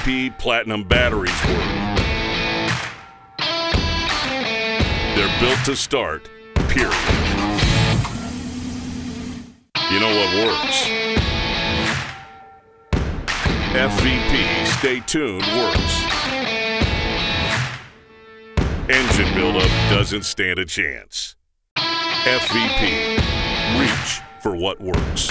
FVP Platinum batteries work. They're built to start, period. You know what works? FVP Stay Tuned works. Engine buildup doesn't stand a chance. FVP, reach for what works.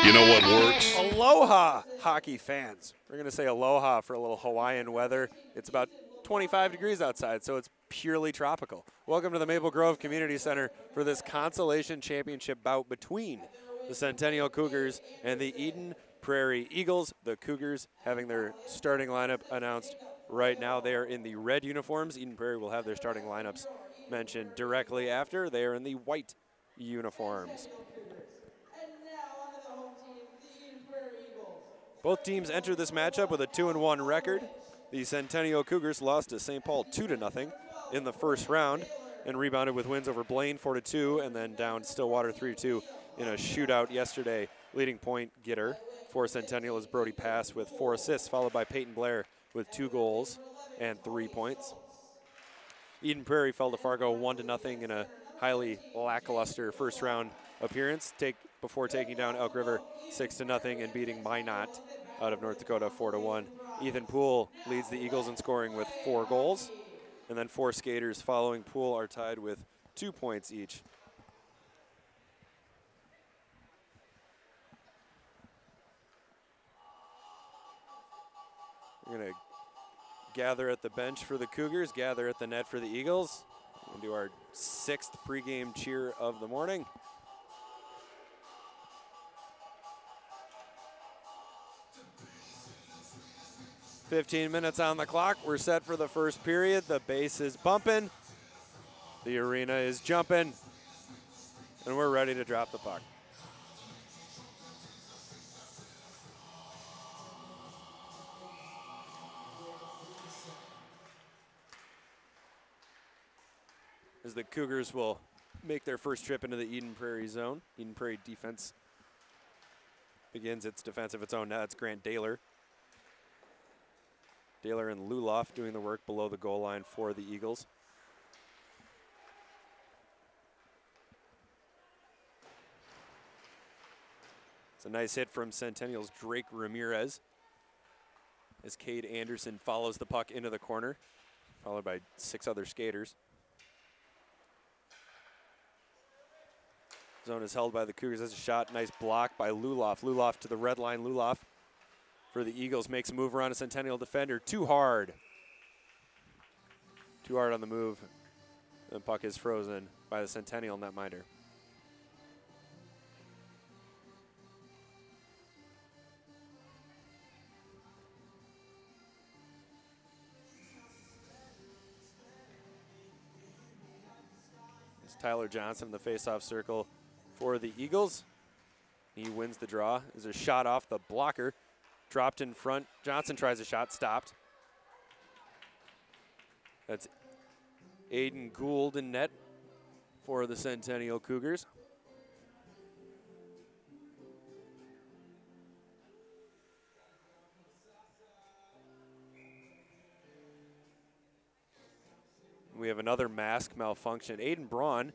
You know what works? Aloha, hockey fans. We're going to say aloha for a little Hawaiian weather. It's about 25 degrees outside, so it's purely tropical. Welcome to the Maple Grove Community Center for this consolation championship bout between the Centennial Cougars and the Eden Prairie Eagles. The Cougars having their starting lineup announced right now. They are in the red uniforms. Eden Prairie will have their starting lineups mentioned directly after. They are in the white uniforms. Both teams enter this matchup with a 2-1 record. The Centennial Cougars lost to St. Paul 2-0 in the first round and rebounded with wins over Blaine 4-2 and then down Stillwater 3-2 in a shootout yesterday. Leading point getter for Centennial is Brody Pass with 4 assists, followed by Peyton Blair with 2 goals and 3 points. Eden Prairie fell to Fargo 1-0 in a highly lackluster first round appearance before taking down Elk River 6-0 and beating Minot out of North Dakota 4-1. Ethan Poole leads the Eagles in scoring with 4 goals, and then 4 skaters following Poole are tied with 2 points each. We're going to gather at the bench for the Cougars, gather at the net for the Eagles. We'll do our 6th pregame cheer of the morning. "15 minutes on the clock. We're set for the first period. The bass is bumping. The arena is jumping. And we're ready to drop the puck. As the Cougars will make their first trip into the Eden Prairie zone. Eden Prairie defense begins its defense of its own net. It's Grant Daler. Daler and Luloff doing the work below the goal line for the Eagles. It's a nice hit from Centennial's Drake Ramirez as Cade Anderson follows the puck into the corner, followed by 6 other skaters. Zone is held by the Cougars as a shot. Nice block by Luloff. Luloff to the red line. Luloff for the Eagles makes a move around a Centennial defender. Too hard. Too hard on the move. The puck is frozen by the Centennial netminder. It's Tyler Johnson in the faceoff circle for the Eagles. He wins the draw. There's a shot off the blocker. Dropped in front. Johnson tries a shot, stopped. That's Aiden Gould in net for the Centennial Cougars. We have another mask malfunction. Aiden Bronze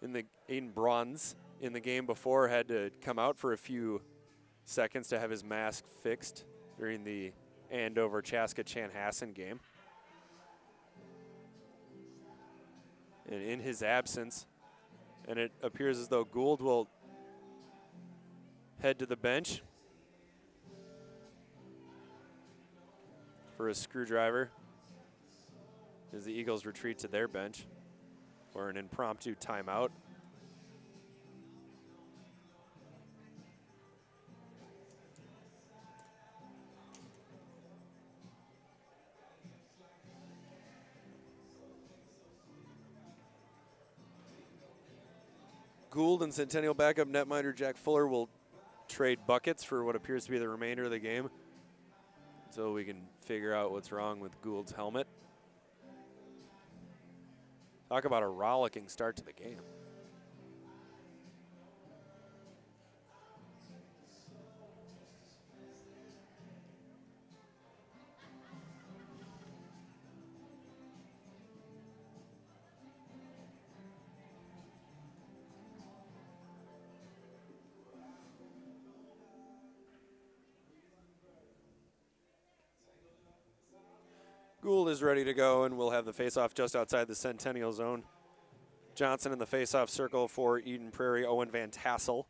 in the game before had to come out for a few seconds to have his mask fixed during the Andover Chaska Chanhassen game. And in his absence, and it appears as though Gould will head to the bench for a screwdriver as the Eagles retreat to their bench for an impromptu timeout. Gould and Centennial backup netminder Jack Fuller will trade buckets for what appears to be the remainder of the game until we can figure out what's wrong with Gould's helmet. Talk about a rollicking start to the game. Gould is ready to go, and we'll have the faceoff just outside the Centennial zone. Johnson in the faceoff circle for Eden Prairie. Owen Van Tassel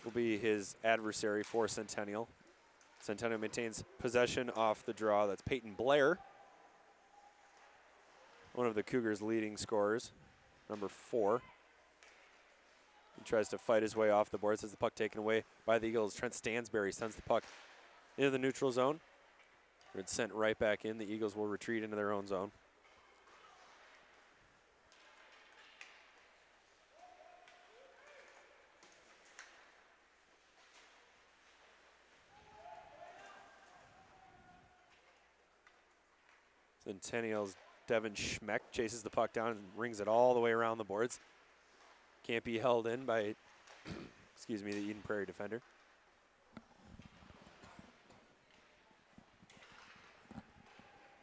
will be his adversary for Centennial. Centennial maintains possession off the draw. That's Peyton Blair, one of the Cougars' leading scorers, number 4. He tries to fight his way off the boards as the puck taken away by the Eagles. Trent Stansberry sends the puck into the neutral zone. It's sent right back in. The Eagles will retreat into their own zone. Centennial's Devin Schmeck chases the puck down and rings it all the way around the boards. Can't be held in by, excuse me, the Eden Prairie defender.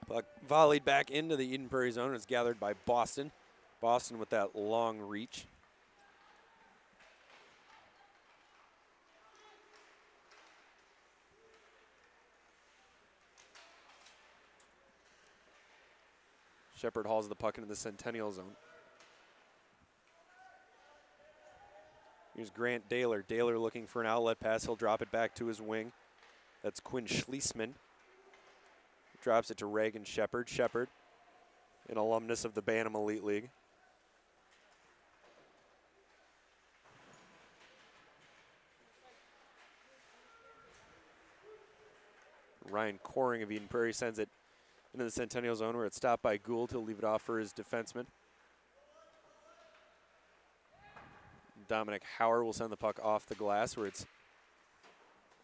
Puck volleyed back into the Eden Prairie zone. It's gathered by Boston. Boston with that long reach. Shepard hauls the puck into the Centennial zone. Here's Grant Daler. Daler looking for an outlet pass. He'll drop it back to his wing. That's Quinn Schlesman. Drops it to Reagan Shepard. Shepard, an alumnus of the Bantam Elite League. Ryan Coring of Eden Prairie sends it into the Centennial zone where it's stopped by Gould. He'll leave it off for his defenseman. Dominic Hauer will send the puck off the glass where it's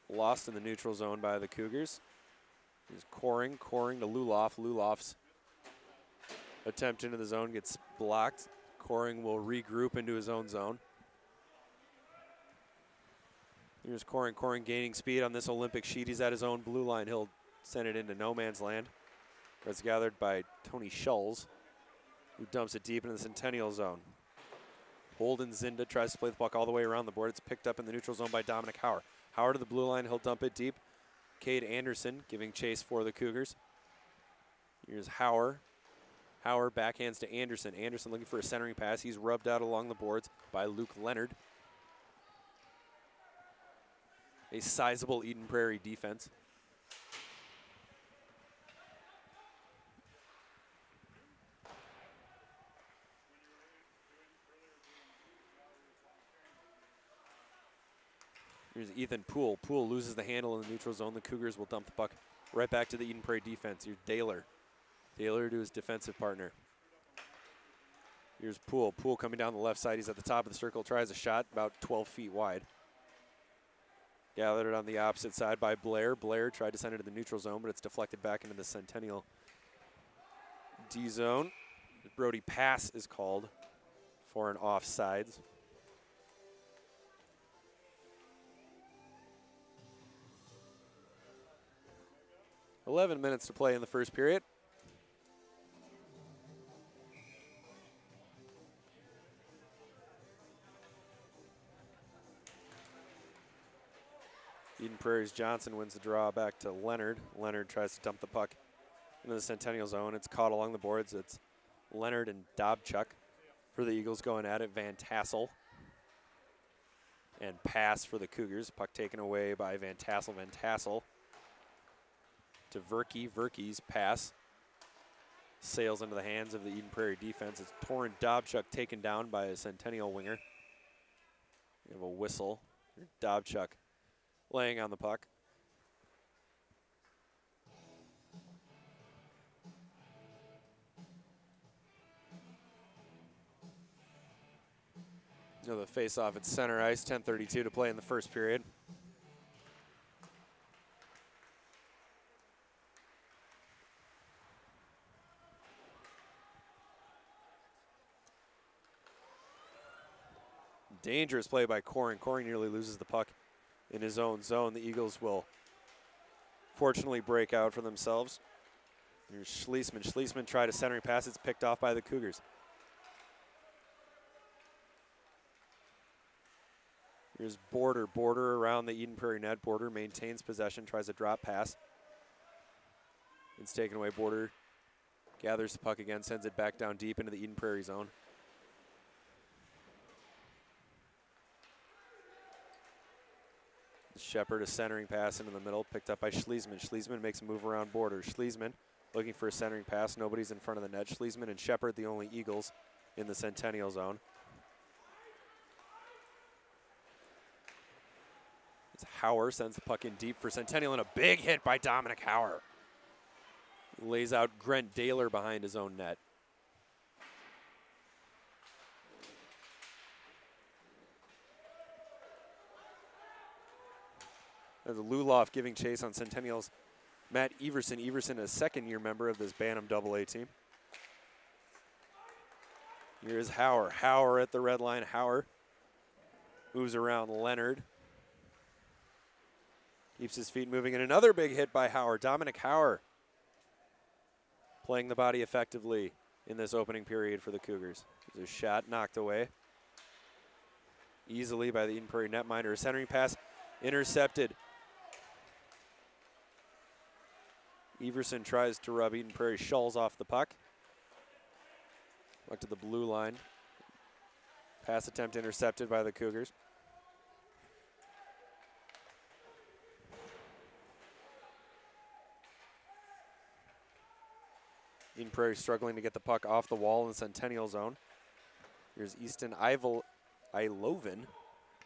lost in the neutral zone by the Cougars. Here's Coring to Luloff. Luloff's attempt into the zone gets blocked. Coring will regroup into his own zone. Here's Coring. Coring gaining speed on this Olympic sheet. He's at his own blue line. He'll send it into no man's land. It's gathered by Tony Schulz, who dumps it deep into the Centennial zone. Holden Zinda tries to play the puck all the way around the board. It's picked up in the neutral zone by Dominic Hauer. Hauer to the blue line. He'll dump it deep. Cade Anderson giving chase for the Cougars. Here's Hauer. Hauer backhands to Anderson. Anderson looking for a centering pass. He's rubbed out along the boards by Luke Leonard. A sizable Eden Prairie defense. Here's Ethan Poole. Poole loses the handle in the neutral zone. The Cougars will dump the puck right back to the Eden Prairie defense. Here's Daler. Daler to his defensive partner. Here's Poole. Poole coming down the left side. He's at the top of the circle. Tries a shot about 12 feet wide. Gathered it on the opposite side by Blair. Blair tried to send it to the neutral zone, but it's deflected back into the Centennial D zone. Brody pass is called for an offsides. 11 minutes to play in the first period. Eden Prairie's Johnson wins the draw back to Leonard. Leonard tries to dump the puck into the Centennial zone. It's caught along the boards. It's Leonard and Dobchuk for the Eagles going at it. Van Tassel. And pass for the Cougars. Puck taken away by Van Tassel. Van Tassel to Verke. Verke's pass sails into the hands of the Eden Prairie defense. It's Torrin Dobchuk taken down by a Centennial winger. We have a whistle. Dobchuk laying on the puck. The face-off at center ice, 10:32 to play in the first period. Dangerous play by Coring. Coring nearly loses the puck in his own zone. The Eagles will fortunately break out for themselves. Here's Schlesman. Schlesman tried a centering pass. It's picked off by the Cougars. Here's Border. Border around the Eden Prairie net. Border maintains possession, tries a drop pass. It's taken away. Border Gathers the puck again, sends it back down deep into the Eden Prairie zone. Shepard, a centering pass into the middle, picked up by Schliesman. Schliesman makes a move around border. Schliesman looking for a centering pass. Nobody's in front of the net. Schliesman and Shepard, the only Eagles in the Centennial zone. It's Hauer sends the puck in deep for Centennial, and a big hit by Dominic Hauer. Lays out Grant Daler behind his own net. There's a Luloff giving chase on Centennial's Matt Everson. Everson, a second-year member of this Bantam AA team. Here's Hauer. Hauer at the red line. Hauer moves around Leonard. Keeps his feet moving, and another big hit by Hauer. Dominic Hauer playing the body effectively in this opening period for the Cougars. There's a shot knocked away easily by the Eden Prairie netminder. A centering pass intercepted. Everson tries to rub Eden Prairie Shulls off the puck. Back to the blue line. Pass attempt intercepted by the Cougars. Eden Prairie struggling to get the puck off the wall in the Centennial zone. Here's Easton Ilvanen.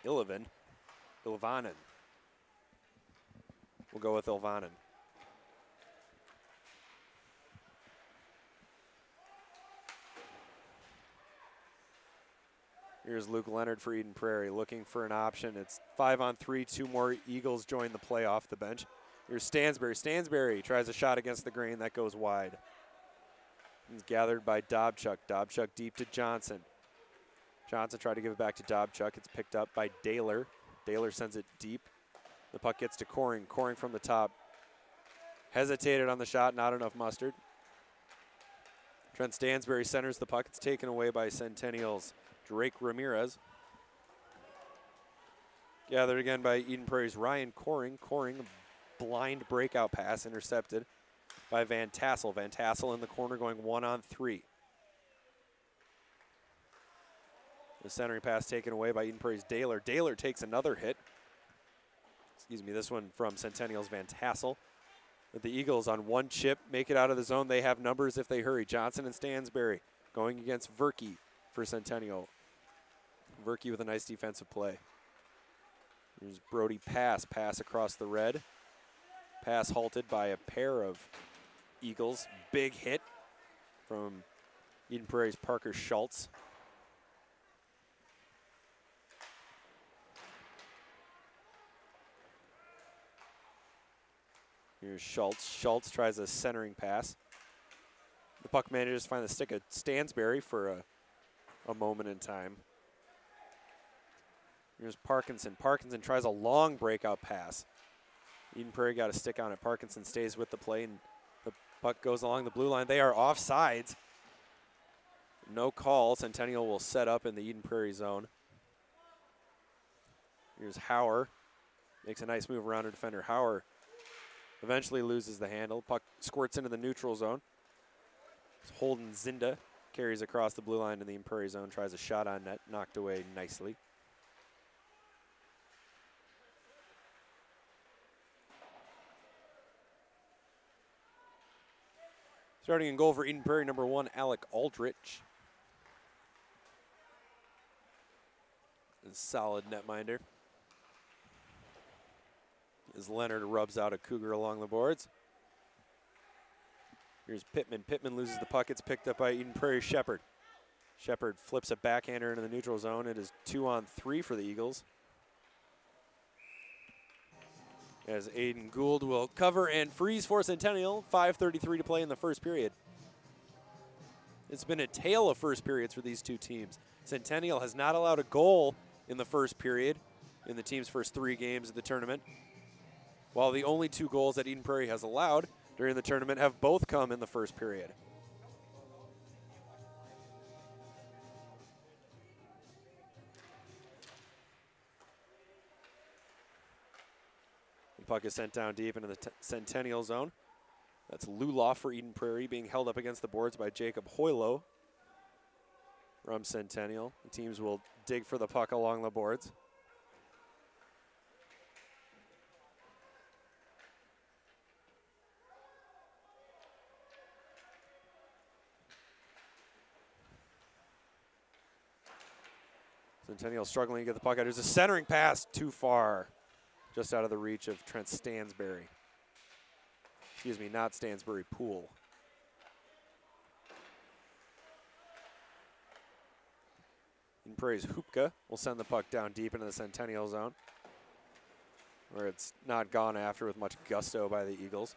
We'll go with Ilvanen. Here's Luke Leonard for Eden Prairie, looking for an option. It's 5-on-3, 2 more Eagles join the play off the bench. Here's Stansberry. Stansberry tries a shot against the grain, that goes wide. He's gathered by Dobchuk. Dobchuk deep to Johnson. Johnson tried to give it back to Dobchuk. It's picked up by Daler. Daler sends it deep. The puck gets to Coring. Coring from the top. Hesitated on the shot, not enough mustard. Trent Stansberry centers the puck. It's taken away by Centennial's Drake Ramirez. Gathered again by Eden Prairie's Ryan Coring. Coring, blind breakout pass intercepted by Van Tassel. Van Tassel in the corner going 1-on-3. The centering pass taken away by Eden Prairie's Daler. Daler takes another hit. Excuse me, this one from Centennial's Van Tassel. But the Eagles on one chip make it out of the zone. They have numbers if they hurry. Johnson and Stansberry going against Verkey for Centennial. Verkey with a nice defensive play. Here's Brody pass across the red. Pass halted by a pair of Eagles. Big hit from Eden Prairie's Parker Schultz. Here's Schultz. Schultz tries a centering pass. The puck manages to find the stick of Stansberry for a moment in time. Here's Parkinson. Parkinson tries a long breakout pass. Eden Prairie got a stick on it. Parkinson stays with the play, and the puck goes along the blue line. They are offsides. No call. Centennial will set up in the Eden Prairie zone. Here's Hauer. Makes a nice move around a defender. Hauer eventually loses the handle. Puck squirts into the neutral zone. Holden Zinda carries across the blue line in the Eden Prairie zone. Tries a shot on net. Knocked away nicely. Starting in goal for Eden Prairie, number 1, Alec Aldrich. A solid netminder. As Leonard rubs out a Cougar along the boards. Here's Pittman. Pittman loses the puck. It's picked up by Eden Prairie Shepard. Shepard flips a backhander into the neutral zone. It is 2-on-3 for the Eagles. As Aiden Gould will cover and freeze for Centennial. 5:33 to play in the first period. It's been a tale of first periods for these two teams. Centennial has not allowed a goal in the first period in the team's first 3 games of the tournament, while the only 2 goals that Eden Prairie has allowed during the tournament have both come in the first period. The puck is sent down deep into the Centennial zone. That's Luloff for Eden Prairie, being held up against the boards by Jacob Hoylo from Centennial. The teams will dig for the puck along the boards. Centennial struggling to get the puck out. There's a centering pass too far, just out of the reach of Trent Stansberry. Excuse me, not Stansberry, Poole. In Prairie's Hoopka will send the puck down deep into the Centennial zone, where it's not gone after with much gusto by the Eagles.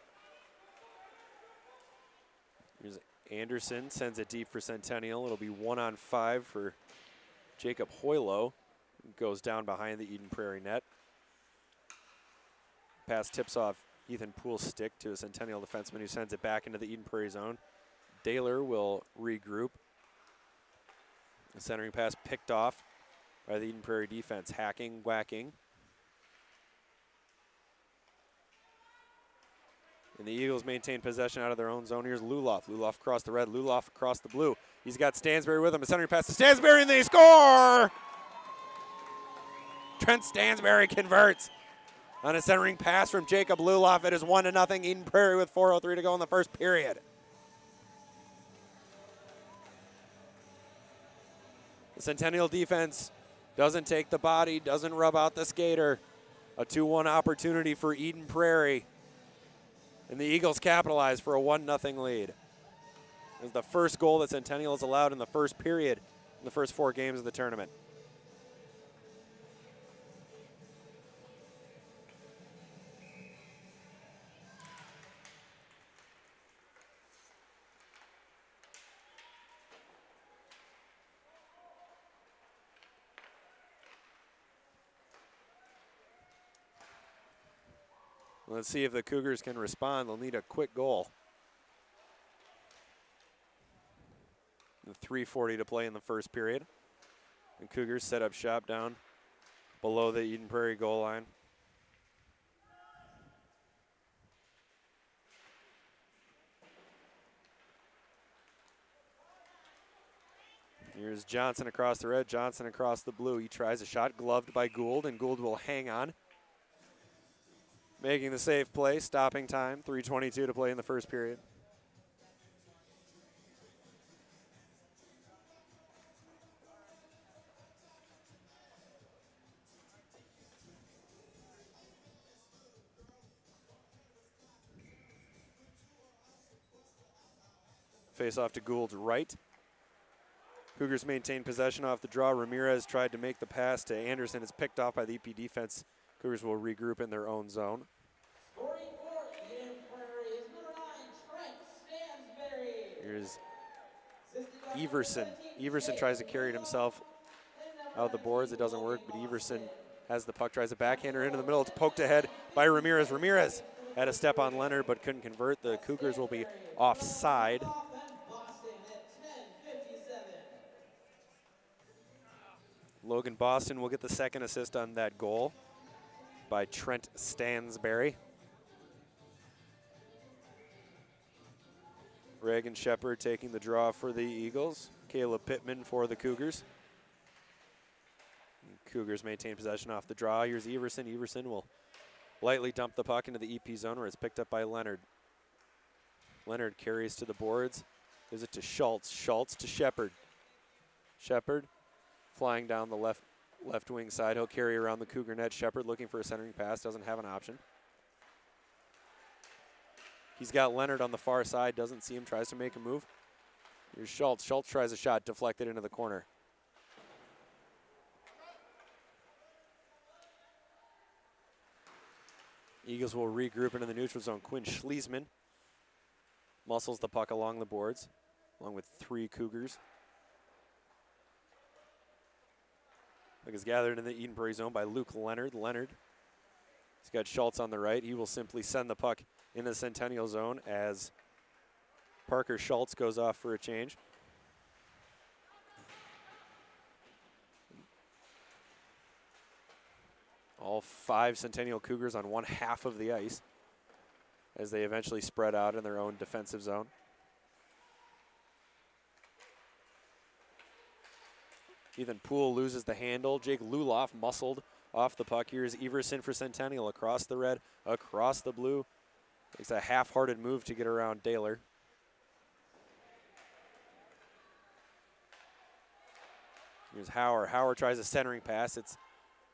Here's Anderson, sends it deep for Centennial. It'll be 1-on-5 for Jacob Hoylo. Goes down behind the Eden Prairie net. Pass tips off Ethan Poole's stick to a Centennial defenseman who sends it back into the Eden Prairie zone. Daler will regroup. The centering pass picked off by the Eden Prairie defense. Hacking, whacking. And the Eagles maintain possession out of their own zone. Here's Luloff. Luloff across the red, Luloff across the blue. He's got Stansberry with him. A centering pass to Stansberry, and they score! Trent Stansberry converts on a centering pass from Jacob Luloff. It is 1-0 Eden Prairie with 4:03 to go in the first period. The Centennial defense doesn't take the body, doesn't rub out the skater. A 2-1 opportunity for Eden Prairie. And the Eagles capitalize for a 1-0 lead. It's the first goal that Centennial has allowed in the first period in the first 4 games of the tournament. Let's see if the Cougars can respond. They'll need a quick goal. 3:40 to play in the first period. The Cougars set up shop down below the Eden Prairie goal line. Here's Johnson across the red, Johnson across the blue. He tries a shot, gloved by Gould, and Gould will hang on. Making the safe play, stopping time, 3:22 to play in the first period. Face off to Gould's right. Cougars maintain possession off the draw. Ramirez tried to make the pass to Anderson. It's picked off by the EP defense. Cougars will regroup in their own zone. Scoring for Eden Prairie is number 9, Trent Stansberry. Here's Everson. Everson tries to carry it himself out the boards. It doesn't work, but Everson has the puck, tries a backhander into the middle. It's poked ahead by Ramirez. Ramirez had a step on Leonard, but couldn't convert. The Cougars will be offside. Logan Boston will get the second assist on that goal by Trent Stansberry. Reagan Shepard taking the draw for the Eagles. Caleb Pittman for the Cougars. Cougars maintain possession off the draw. Here's Everson. Everson will lightly dump the puck into the EP zone where it's picked up by Leonard. Leonard carries to the boards. Gives it to Schultz. Schultz to Shepard. Shepard flying down the left wing side. He'll carry around the Cougar net. Shepard looking for a centering pass. Doesn't have an option. He's got Leonard on the far side. Doesn't see him. Tries to make a move. Here's Schultz. Schultz tries a shot. Deflected into the corner. Eagles will regroup into the neutral zone. Quinn Schliesman muscles the puck along the boards, along with 3 Cougars. Puck is gathered in the Eden Prairie zone by Luke Leonard. Leonard, he's got Schultz on the right. He will simply send the puck in the Centennial zone as Parker Schultz goes off for a change. All 5 Centennial Cougars on one half of the ice as they eventually spread out in their own defensive zone. Ethan Poole loses the handle. Jake Luloff muscled off the puck. Here's Everson for Centennial across the red, across the blue. It's a half-hearted move to get around Daler. Here's Hauer. Hauer tries a centering pass. It's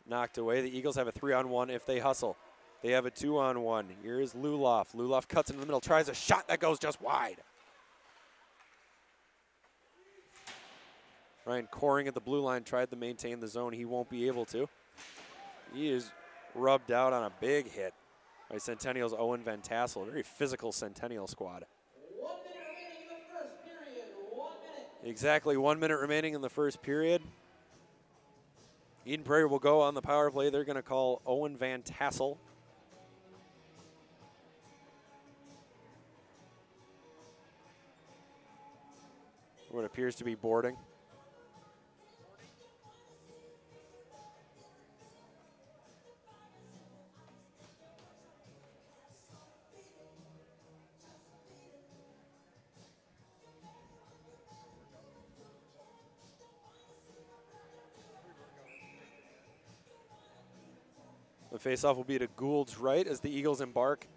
knocked away. The Eagles have a 3-on-1 if they hustle. They have a 2-on-1. Here's Luloff. Luloff cuts into the middle, tries a shot that goes just wide. Ryan Coring at the blue line tried to maintain the zone. He won't be able to. He is rubbed out on a big hit by Centennial's Owen Van Tassel. A very physical Centennial squad. 1 minute remaining in the first period. 1 minute. Exactly 1 minute remaining in the first period. Eden Prairie will go on the power play. They're going to call Owen Van Tassel. What appears to be boarding. The faceoff will be to Gould's right as the Eagles embark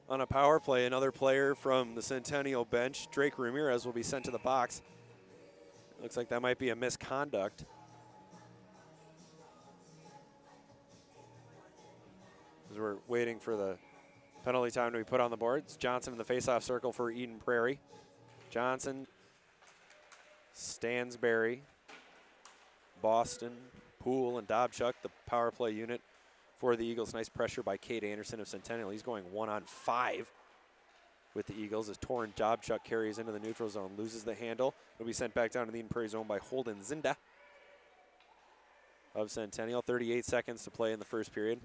on a power play. Another player from the Centennial bench, Drake Ramirez, will be sent to the box. Looks like that might be a misconduct. As we're waiting for the penalty time to be put on the board. It's Johnson in the faceoff circle for Eden Prairie. Johnson, Stansberry, Boston, Poole, and Dobchuk, the power play unit for the Eagles. Nice pressure by Cade Anderson of Centennial. He's going 1-on-5 with the Eagles as Torrin Dobchuk carries into the neutral zone, loses the handle. He'll be sent back down to the Eden Prairie zone by Holden Zinda of Centennial. 38 seconds to play in the first period.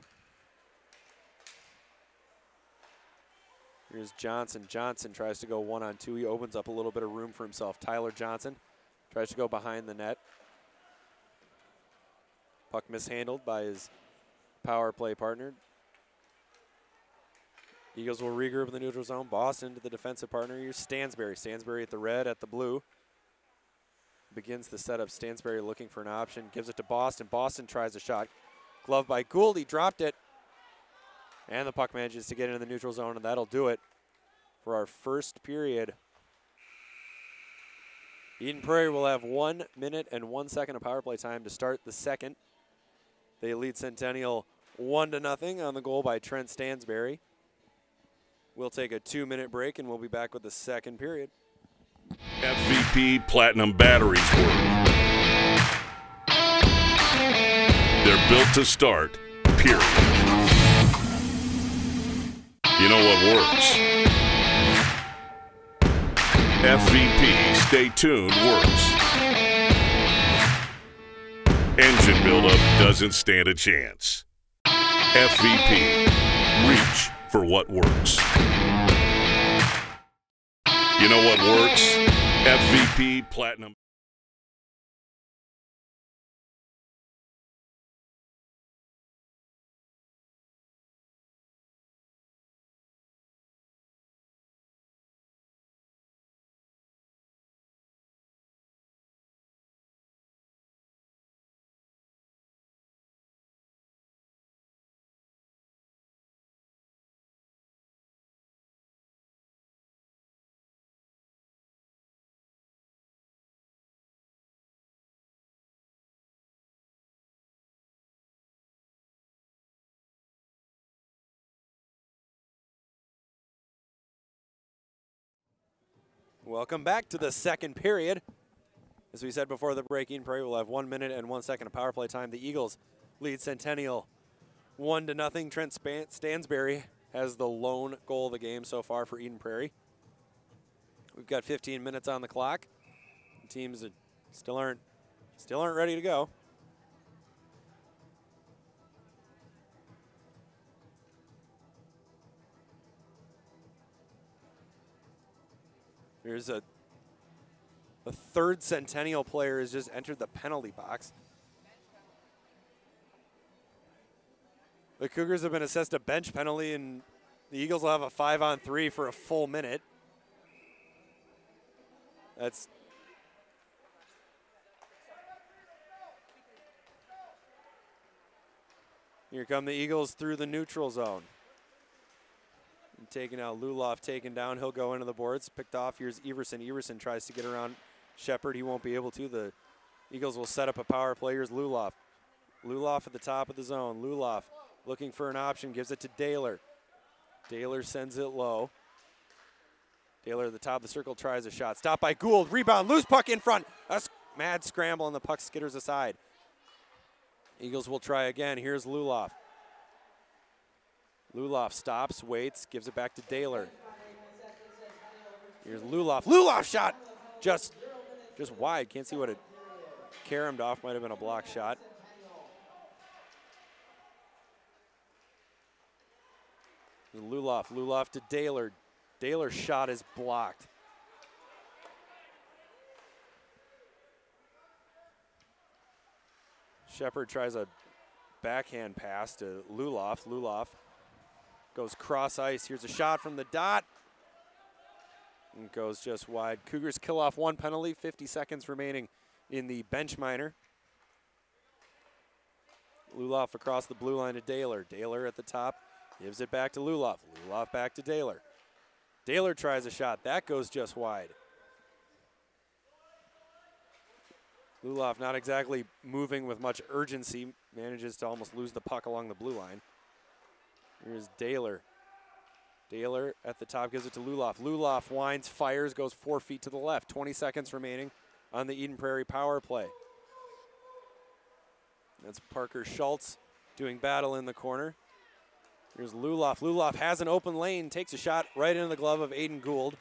Here's Johnson. Johnson tries to go 1-on-2. He opens up a little bit of room for himself. Tyler Johnson tries to go behind the net. Puck mishandled by his power play partner. Eagles will regroup in the neutral zone. Boston to the defensive partner. Here's Stansberry. Stansberry at the red, at the blue. Begins the setup. Stansberry looking for an option. Gives it to Boston. Boston tries a shot. Glove by Gould. He dropped it. And the puck manages to get into the neutral zone, and that'll do it for our first period. Eden Prairie will have 1 minute and 1 second of power play time to start the second. They lead Centennial 1-0 on the goal by Trent Stansberry. We'll take a 2-minute break, and we'll be back with the second period. FVP Platinum Batteries work. They're built to start, period. You know what works. FVP Stay Tuned works. Engine buildup doesn't stand a chance. FVP, reach for what works. You know what works? FVP Platinum. Welcome back to the second period. As we said before the break, Eden Prairie will have 1 minute and 1 second of power play time. The Eagles lead Centennial 1-0. Trent Stansberry has the lone goal of the game so far for Eden Prairie. We've got 15 minutes on the clock. The teams still aren't ready to go. There's a third Centennial player has just entered the penalty box. The Cougars have been assessed a bench penalty, and The Eagles will have a 5-on-3 for a full minute. Here come the Eagles through the neutral zone. And taking out Luloff, taken down. He'll go into the boards. Picked off. Here's Everson. Everson tries to get around Shepard. He won't be able to. The Eagles will set up a power play. Here's Luloff. Luloff at the top of the zone. Luloff looking for an option. Gives it to Daylor. Daylor sends it low. Daylor at the top of the circle tries a shot. Stopped by Gould. Rebound. Loose puck in front. A mad scramble and the puck skitters aside. Eagles will try again. Here's Luloff. Luloff stops, waits, gives it back to Daylor. Here's Luloff. Luloff shot just wide. Can't see what it caromed off. Might have been a block shot. Luloff. Luloff to Daylor. Daylor's shot is blocked. Shepard tries a backhand pass to Luloff. Luloff goes cross ice. Here's a shot from the dot. And goes just wide. Cougars kill off one penalty. 50 seconds remaining in the bench minor. Luloff across the blue line to Daylor. Daylor at the top. Gives it back to Luloff. Luloff back to Daylor. Daylor tries a shot. That goes just wide. Luloff not exactly moving with much urgency. Manages to almost lose the puck along the blue line. Here's Daylor. Daylor at the top gives it to Luloff. Luloff winds, fires, goes 4 feet to the left. 20 seconds remaining on the Eden Prairie power play. That's Parker Schultz doing battle in the corner. Here's Luloff. Luloff has an open lane, takes a shot right into the glove of Aiden Gould.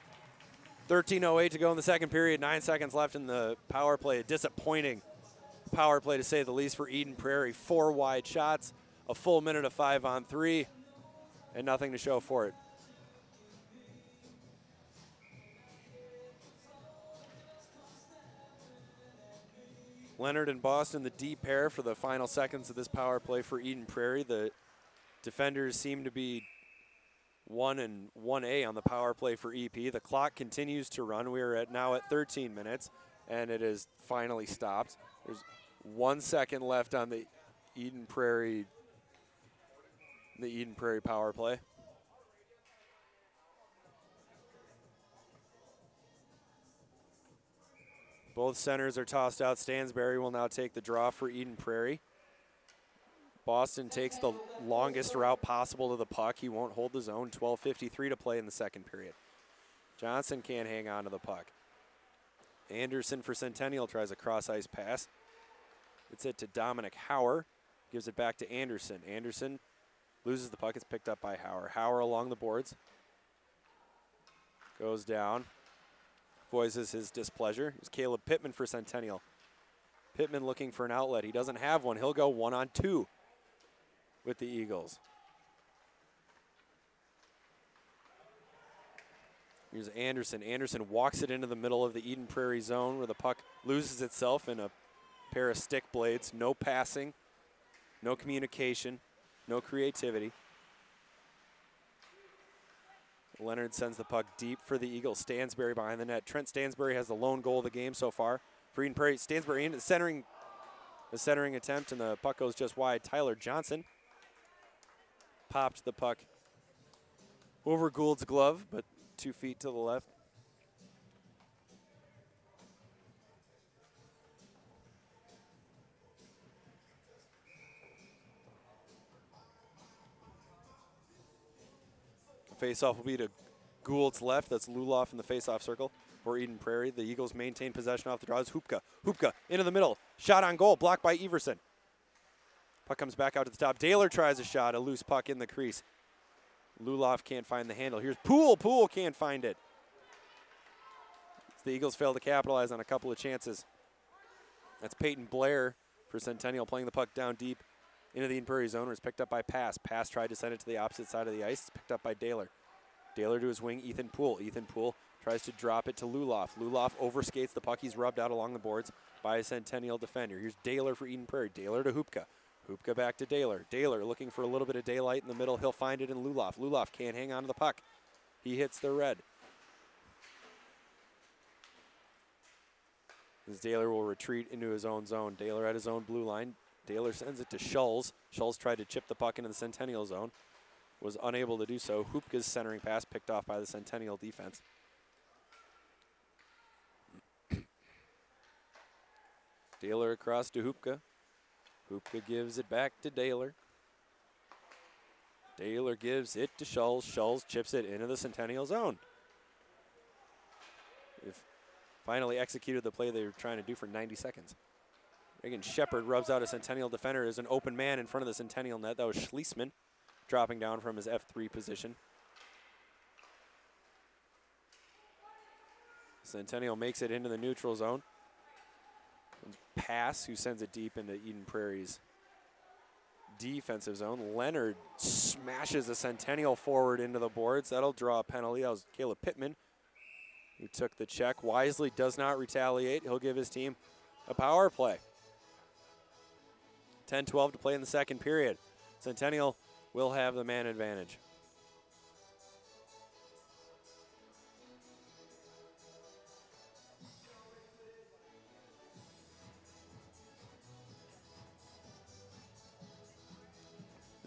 13:08 to go in the second period, 9 seconds left in the power play. A disappointing power play to say the least for Eden Prairie. 4 wide shots, a full minute of 5-on-3, and nothing to show for it. Leonard and Boston, the D pair for the final seconds of this power play for Eden Prairie. The defenders seem to be 1 and 1A on the power play for EP. The clock continues to run. We are now at 13 minutes, and it is finally stopped. There's 1 second left on the Eden Prairie power play. Both centers are tossed out. Stansberry will now take the draw for Eden Prairie. Boston takes the longest route possible to the puck. He won't hold the zone. 12:53 to play in the second period. Johnson can't hang on to the puck. Anderson for Centennial tries a cross-ice pass. It's it to Dominic Hauer. Gives it back to Anderson. Anderson loses the puck. It's picked up by Hauer. Hauer along the boards. Goes down. Voices his displeasure. It's Caleb Pittman for Centennial. Pittman looking for an outlet. He doesn't have one. He'll go 1-on-2 with the Eagles. Here's Anderson. Anderson walks it into the middle of the Eden Prairie zone where the puck loses itself in a pair of stick blades. No passing, no communication, no creativity. Leonard sends the puck deep for the Eagles. Stansberry behind the net. Trent Stansberry has the lone goal of the game so far for Eden Prairie. Stansberry in the centering attempt, and the puck goes just wide. Tyler Johnson popped the puck over Gould's glove, but 2 feet to the left. Face-off will be to Gould's left. That's Luloff in the face-off circle for Eden Prairie. The Eagles maintain possession off the draws. Hoopka. Hoopka into the middle. Shot on goal. Blocked by Everson. Puck comes back out to the top. Daylor tries a shot. A loose puck in the crease. Luloff can't find the handle. Here's Poole. Poole can't find it. The Eagles fail to capitalize on a couple of chances. That's Peyton Blair for Centennial playing the puck down deep into the Eden Prairie zone. It's picked up by Pass. Pass tried to send it to the opposite side of the ice. It's picked up by Daylor. Daylor to his wing, Ethan Poole. Ethan Poole tries to drop it to Luloff. Luloff overskates the puck. He's rubbed out along the boards by a Centennial defender. Here's Daylor for Eden Prairie. Daylor to Hoopka. Hoopka back to Daylor. Daylor looking for a little bit of daylight in the middle. He'll find it in Luloff. Luloff can't hang on to the puck. He hits the red. As Daylor will retreat into his own zone. Daylor at his own blue line. Daylor sends it to Schulz. Schulz tried to chip the puck into the Centennial zone. Was unable to do so. Hoopka's centering pass picked off by the Centennial defense. Daylor across to Hoopka. Hoopka gives it back to Daylor. Daylor gives it to Schulz. Schulz chips it into the Centennial zone. They've finally executed the play they were trying to do for 90 seconds. Again, Shepard rubs out a Centennial defender as an open man in front of the Centennial net. That was Schlesman dropping down from his F3 position. Centennial makes it into the neutral zone. Pass, who sends it deep into Eden Prairie's defensive zone. Leonard smashes a Centennial forward into the boards. That'll draw a penalty. That was Caleb Pittman who took the check. Wisely does not retaliate. He'll give his team a power play. 10-12 to play in the second period. Centennial will have the man advantage.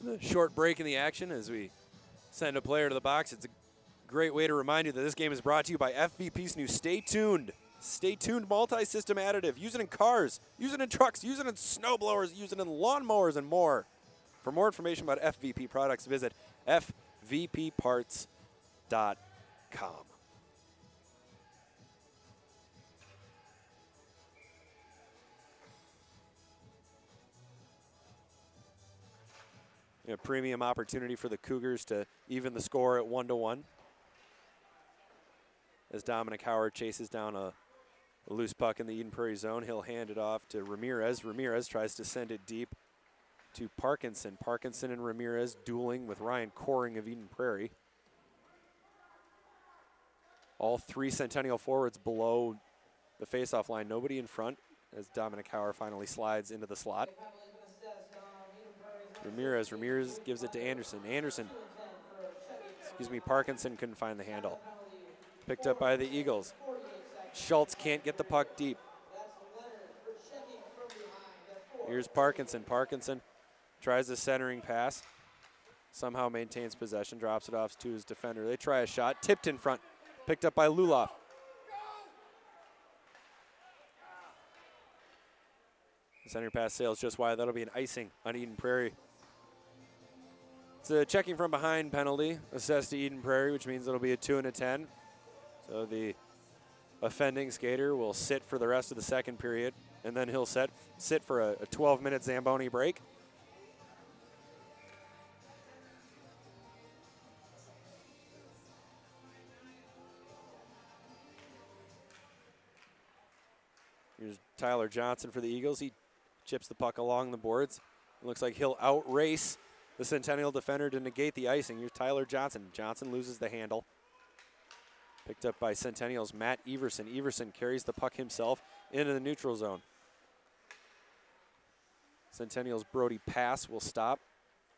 The short break in the action as we send a player to the box. It's a great way to remind you that this game is brought to you by FVP's new Stay Tuned. Stay Tuned multi-system additive. Use it in cars, use it in trucks, use it in snowblowers, use it in lawnmowers and more. For more information about FVP products, visit fvpparts.com. A premium opportunity for the Cougars to even the score at 1-1. As Dominic Howard chases down a loose puck in the Eden Prairie zone, he'll hand it off to Ramirez. Ramirez tries to send it deep to Parkinson. Parkinson and Ramirez dueling with Ryan Coring of Eden Prairie. All three Centennial forwards below the faceoff line. Nobody in front as Dominic Howard finally slides into the slot. Ramirez gives it to Anderson. Parkinson couldn't find the handle. Picked up by the Eagles. Schultz can't get the puck deep. Here's Parkinson. Parkinson tries a centering pass. Somehow maintains possession, drops it off to his defender. They try a shot, tipped in front. Picked up by Luloff. The center pass sails just wide. That'll be an icing on Eden Prairie. It's a checking from behind penalty assessed to Eden Prairie, which means it'll be a 2 and a 10. So the offending skater will sit for the rest of the second period, and then he'll sit for a 12-minute Zamboni break. Here's Tyler Johnson for the Eagles. He chips the puck along the boards. It looks like he'll outrace the Centennial defender to negate the icing. Here's Tyler Johnson. Johnson loses the handle. Picked up by Centennial's Matt Everson. Everson carries the puck himself into the neutral zone. Centennial's Brody Pass will stop.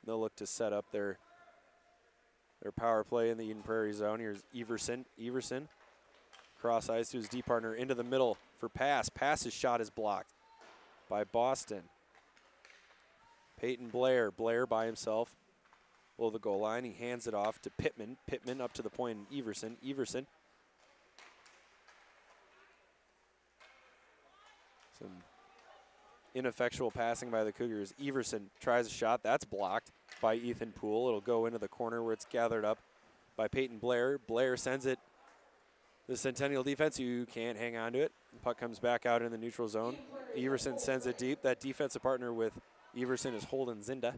They'll look to set up their power play in the Eden Prairie zone. Here's Everson. Everson cross ice to his D partner into the middle for Pass. Pass's shot is blocked by Boston. Peyton Blair. Blair by himself below the goal line. He hands it off to Pittman. Pittman up to the point in Everson. Everson. Some ineffectual passing by the Cougars. Everson tries a shot. That's blocked by Ethan Poole. It'll go into the corner where it's gathered up by Peyton Blair. Blair sends it to the Centennial defense. You can't hang on to it. The puck comes back out in the neutral zone. Everson sends it deep. That defensive partner with Everson is Holden Zinda.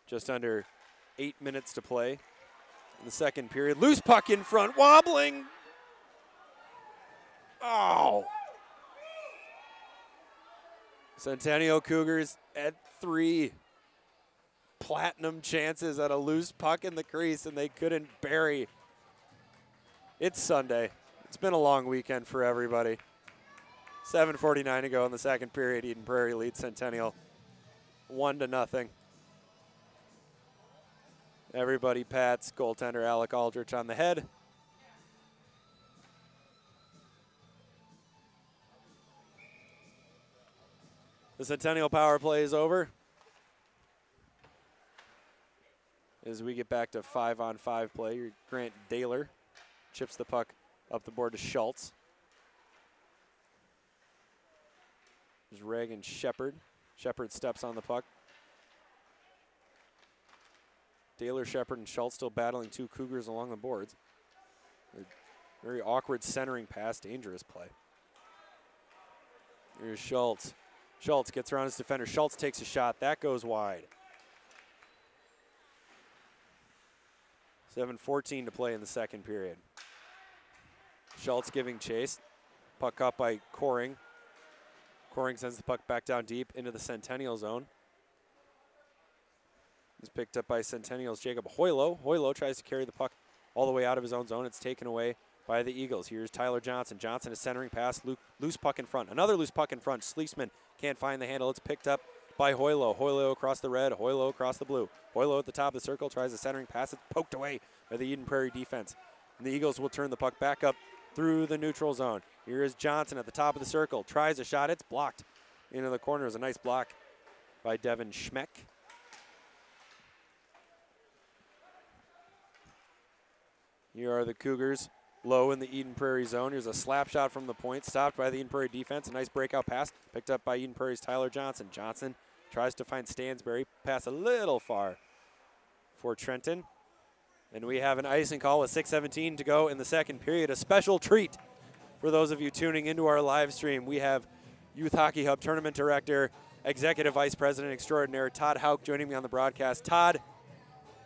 Just under 8 minutes to play in the second period. Loose puck in front, wobbling. Oh. Centennial Cougars at 3 platinum chances at a loose puck in the crease, and they couldn't bury It's Sunday. It's been a long weekend for everybody. 7:49 to go in the second period. Eden Prairie leads Centennial 1-0. Everybody pats goaltender Alec Aldrich on the head. The Centennial power play is over. As we get back to 5-on-5 play, Grant Daler chips the puck up the board to Schultz. There's Reagan Shepard. Shepard steps on the puck. Daler, Shepard, and Schultz still battling two Cougars along the boards. A very awkward centering pass, dangerous play. Here's Schultz. Schultz gets around his defender. Schultz takes a shot. That goes wide. 7:14 to play in the second period. Schultz giving chase. Puck up by Coring. Coring sends the puck back down deep into the Centennial zone. It's picked up by Centennial's Jacob Hoylo. Hoylo tries to carry the puck all the way out of his own zone. It's taken away by the Eagles. Here's Tyler Johnson. Johnson is centering pass. Loose puck in front. Another loose puck in front. Sleesman can't find the handle. It's picked up by Hoylo. Hoylo across the red. Hoylo across the blue. Hoylo at the top of the circle tries a centering pass. It's poked away by the Eden Prairie defense. And the Eagles will turn the puck back up through the neutral zone. Here is Johnson at the top of the circle. Tries a shot. It's blocked into the corner. It was a nice block by Devin Schmeck. Here are the Cougars low in the Eden Prairie zone. Here's a slap shot from the point, stopped by the Eden Prairie defense. A nice breakout pass, picked up by Eden Prairie's Tyler Johnson. Johnson tries to find Stansberry, pass a little far for Trenton. And we have an icing call with 6:17 to go in the second period. A special treat for those of you tuning into our live stream. We have Youth Hockey Hub Tournament Director, Executive Vice President Extraordinaire Todd Hauk joining me on the broadcast. Todd,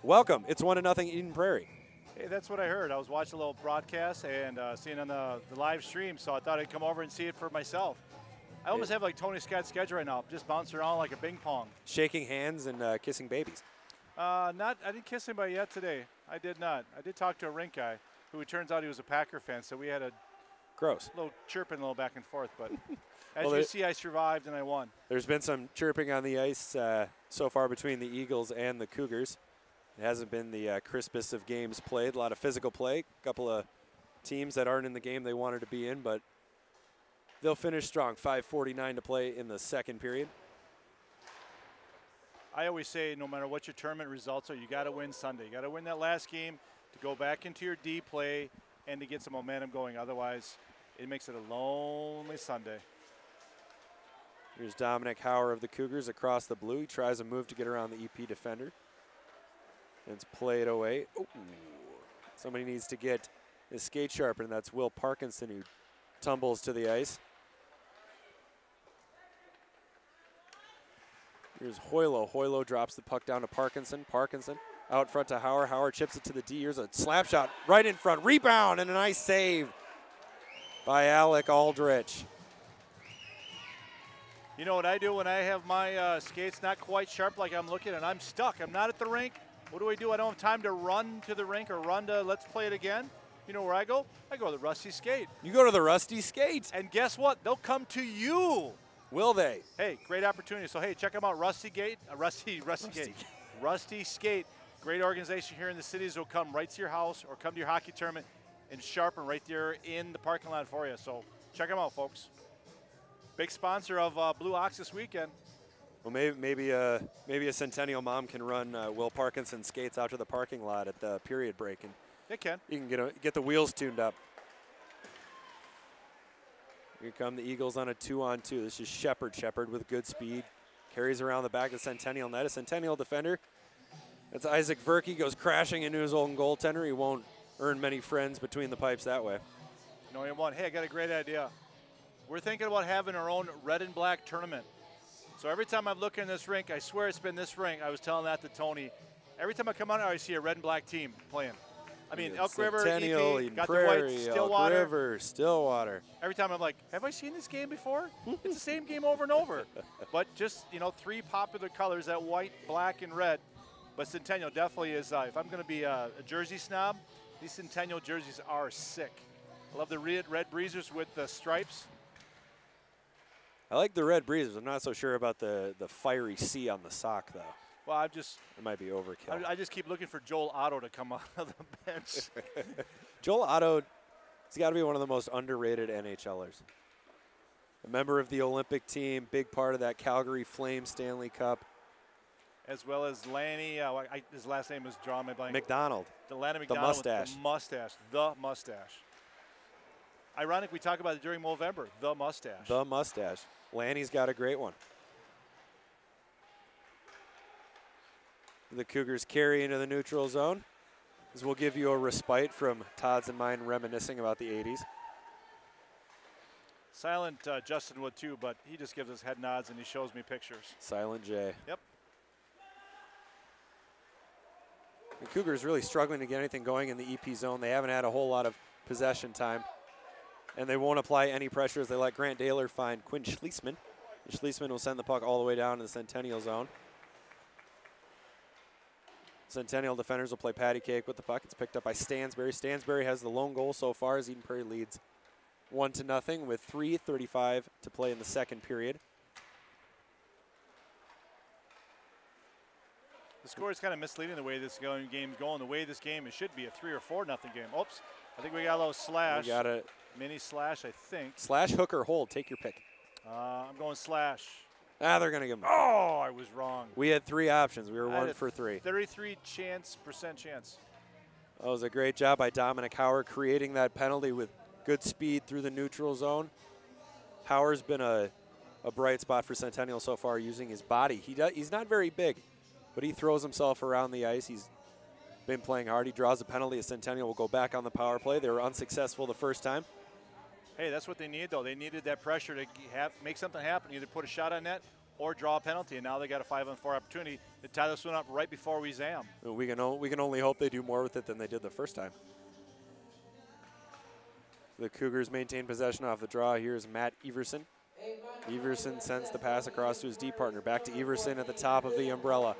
welcome. It's 1-0 Eden Prairie. Hey, that's what I heard. I was watching a little broadcast and seeing on the live stream, so I thought I'd come over and see it for myself. I almost have like Tony Scott's schedule right now, just bouncing around like a ping pong. Shaking hands and kissing babies. I didn't kiss anybody yet today. I did not. I did talk to a rink guy who it turns out he was a Packer fan, so we had a little chirping, a little back and forth. But as you see, I survived and I won. There's been some chirping on the ice so far between the Eagles and the Cougars. It hasn't been the crispest of games played. A lot of physical play. A couple of teams that aren't in the game they wanted to be in, but they'll finish strong. 5:49 to play in the second period. I always say no matter what your tournament results are, you got to win Sunday. You got to win that last game to go back into your D play and to get some momentum going. Otherwise, it makes it a lonely Sunday. Here's Dominic Hauer of the Cougars across the blue. He tries a move to get around the EP defender. It's played away. Ooh. Somebody needs to get his skate sharpened. That's Will Parkinson who tumbles to the ice. Here's Hoylo. Hoylo drops the puck down to Parkinson. Parkinson out front to Hauer. Hauer chips it to the D. Here's a slap shot right in front. Rebound and a nice save by Alec Aldrich. You know what I do when I have my skates not quite sharp like I'm looking and I'm stuck. I'm not at the rink. What do? I don't have time to run to the rink or run to let's play it again. You know where I go? I go to the Rusty Skate. You go to the Rusty Skate. And guess what? They'll come to you. Will they? Hey, great opportunity. So, hey, check them out. Rusty Skate. Rusty Skate. Great organization here in the cities. They'll come right to your house or come to your hockey tournament and sharpen right there in the parking lot for you. So, check them out, folks. Big sponsor of Blue Ox this weekend. Well, maybe a Centennial mom can run Will Parkinson skates out to the parking lot at the period break, and they can. You can get the wheels tuned up. Here come the Eagles on a 2-on-2. This is Shepard. Shepard with good speed carries around the back of the Centennial net. A Centennial defender. That's Isaac Verke, goes crashing into his own goaltender. He won't earn many friends between the pipes that way. No, he won't. Hey, I got a great idea. We're thinking about having our own red and black tournament. So every time I look in this rink, I swear it's been this rink. I was telling that to Tony. Every time I come out here, I see a red and black team playing. I mean, Elk River, Centennial, EP, got Prairie, the white, Stillwater. Elk River, Stillwater. Every time I'm like, have I seen this game before? It's the same game over and over. But just, three popular colors, that white, black, and red. But Centennial definitely is, if I'm going to be a jersey snob, These Centennial jerseys are sick. I love the red breezers with the stripes. I like the red breezers. I'm not so sure about the fiery C on the sock, though. Well, It might be overkill. I just keep looking for Joel Otto to come out of the bench. Joel Otto, he's got to be one of the most underrated NHLers. A member of the Olympic team, big part of that Calgary Flames Stanley Cup. As well as Lanny, his last name is drawing my blank. McDonald. Lanny The McDonald mustache. The mustache. Ironic, we talk about it during Movember. The mustache. The mustache. Lanny's got a great one. The Cougars carry into the neutral zone. This will give you a respite from Todd's and mine reminiscing about the 80s. Silent Justin would too, but he just gives us head nods and he shows me pictures. Silent J. Yep. The Cougars really struggling to get anything going in the EP zone. They haven't had a whole lot of possession time, and they won't apply any pressure as they let Grant Daler find Quinn Schlesman. And Schlesman will send the puck all the way down to the Centennial zone. Centennial defenders will play patty cake with the puck. It's picked up by Stansberry. Stansberry has the lone goal so far as Eden Prairie leads 1-0 with 3:35 to play in the second period. The score is kind of misleading the way this game's going. The way this game, it should be a 3 or 4-0 game. Oops, I think we got a little slash. We got a mini slash, I think. Slash, hook, or hold. Take your pick. I'm going slash. They're going to give them. Oh, I was wrong. We had 3 options. We were I had 1 a for 3. 33% chance. That was a great job by Dominic Howard creating that penalty with good speed through the neutral zone. Howard's been a bright spot for Centennial so far using his body. He's not very big, but he throws himself around the ice. He's been playing hard. He draws a penalty. Centennial will go back on the power play. They were unsuccessful the first time. Hey, that's what they need, though. They needed that pressure to make something happen, either put a shot on net or draw a penalty, and now they got a 5-on-4 opportunity to tie this one up right before we zam. We can only hope they do more with it than they did the first time. The Cougars maintain possession off the draw. Here's Matt Everson. Everson sends the pass across to his D partner. Back to Everson at the top of the umbrella.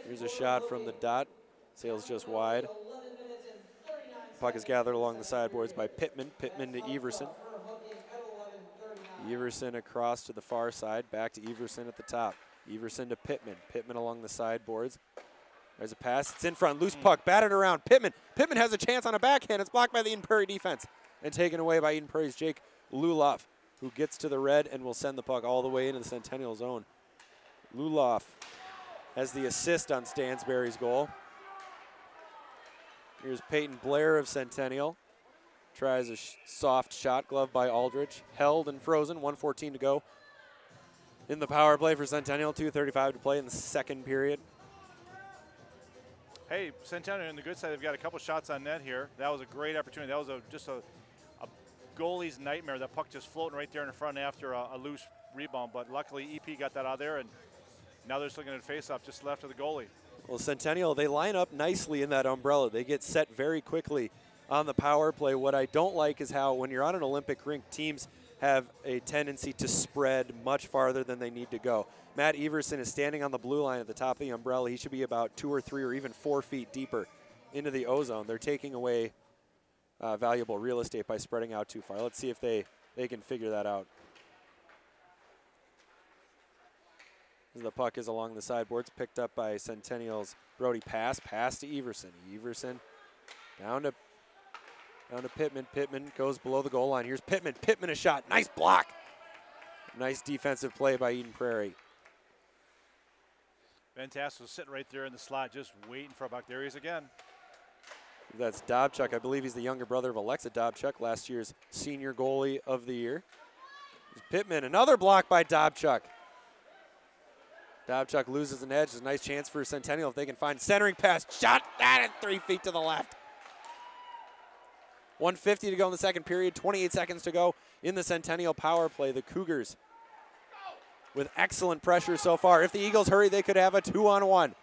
Here's a shot from the dot. Sails just wide. Puck is gathered along the sideboards by Pittman. Pittman to Everson. Everson across to the far side. Back to Everson at the top. Everson to Pittman. Pittman along the sideboards. There's a pass. It's in front. Loose puck. Batted around. Pittman. Pittman has a chance on a backhand. It's blocked by the Eden Prairie defense and taken away by Eden Prairie's Jake Luloff, who gets to the red and will send the puck all the way into the Centennial zone. Luloff has the assist on Stansberry's goal. Here's Peyton Blair of Centennial. Tries a soft shot, glove by Aldrich. Held and frozen, 1:14 to go. In the power play for Centennial, 2:35 to play in the second period. Hey, Centennial on the good side, they've got a couple shots on net here. That was a great opportunity. That was just a goalie's nightmare. That puck just floating right there in the front after a loose rebound. But luckily, EP got that out of there, and now they're just looking at face-off just left of the goalie. Well, Centennial, they line up nicely in that umbrella. They get set very quickly on the power play. What I don't like is how when you're on an Olympic rink, teams have a tendency to spread much farther than they need to go. Matt Everson is standing on the blue line at the top of the umbrella. He should be about 2 or 3 or even 4 feet deeper into the O-zone. They're taking away valuable real estate by spreading out too far. Let's see if they can figure that out. The puck is along the sideboards, picked up by Centennial's Brody Pass. Pass to Everson. Everson down to Pittman. Pittman goes below the goal line. Here's Pittman. Pittman a shot. Nice block. Nice defensive play by Eden Prairie. Fantastic. Was sitting right there in the slot, just waiting for a puck. There he is again. That's Dobchuk. I believe he's the younger brother of Alexa Dobchuk, last year's senior goalie of the year. Here's Pittman. Another block by Dobchuk. Dobchuk loses an edge. It's a nice chance for Centennial if they can find centering pass. Shot that at 3 feet to the left. 1:50 to go in the second period. 28 seconds to go in the Centennial power play. The Cougars with excellent pressure so far. If the Eagles hurry, they could have a 2-on-1.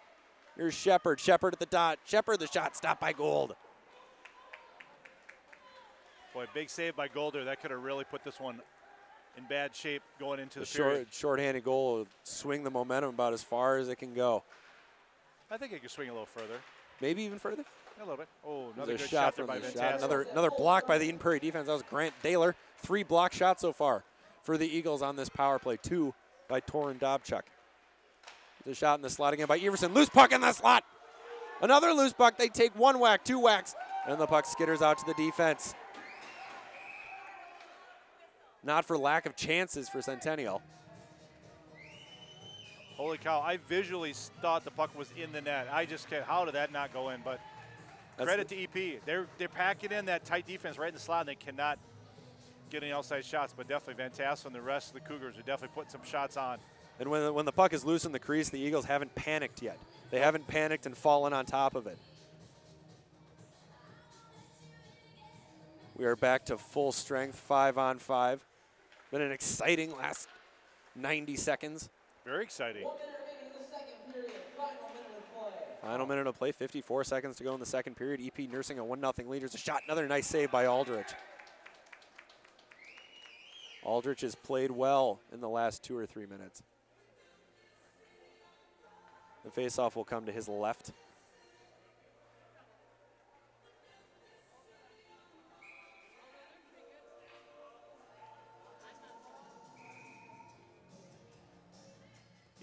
Here's Shepard. Shepard at the dot. Shepard the shot stopped by Gold. Boy, big save by Golder. That could have really put this one in bad shape going into the period. Short-handed goal will swing the momentum about as far as it can go. I think it could swing a little further. maybe even further. A little bit. Oh, another There's good a shot there from by the Van shot. Tassel. Another block by the Eden Prairie defense. That was Grant Daler. 3 block shots so far for the Eagles on this power play. 2 by Torin Dobchuk. There's a shot in the slot again by Everson. Loose puck in the slot. Another loose puck. They take 1 whack, 2 whacks, and the puck skitters out to the defense. Not for lack of chances for Centennial. Holy cow, I visually thought the puck was in the net. I just can't, how did that not go in? But credit to EP. They're packing in that tight defense right in the slot, and they cannot get any outside shots, but definitely Van Tassel and the rest of the Cougars are definitely putting some shots on. And when the puck is loose in the crease, the Eagles haven't panicked yet. They haven't panicked and fallen on top of it. We are back to full strength, 5-on-5. Been an exciting last 90 seconds. Very exciting. 1 minute remaining in the second period. Final minute of play. Final minute of play, 54 seconds to go in the second period. EP nursing a 1-0 lead. There's a shot, another nice save by Aldrich. Aldrich has played well in the last 2 or 3 minutes. The faceoff will come to his left.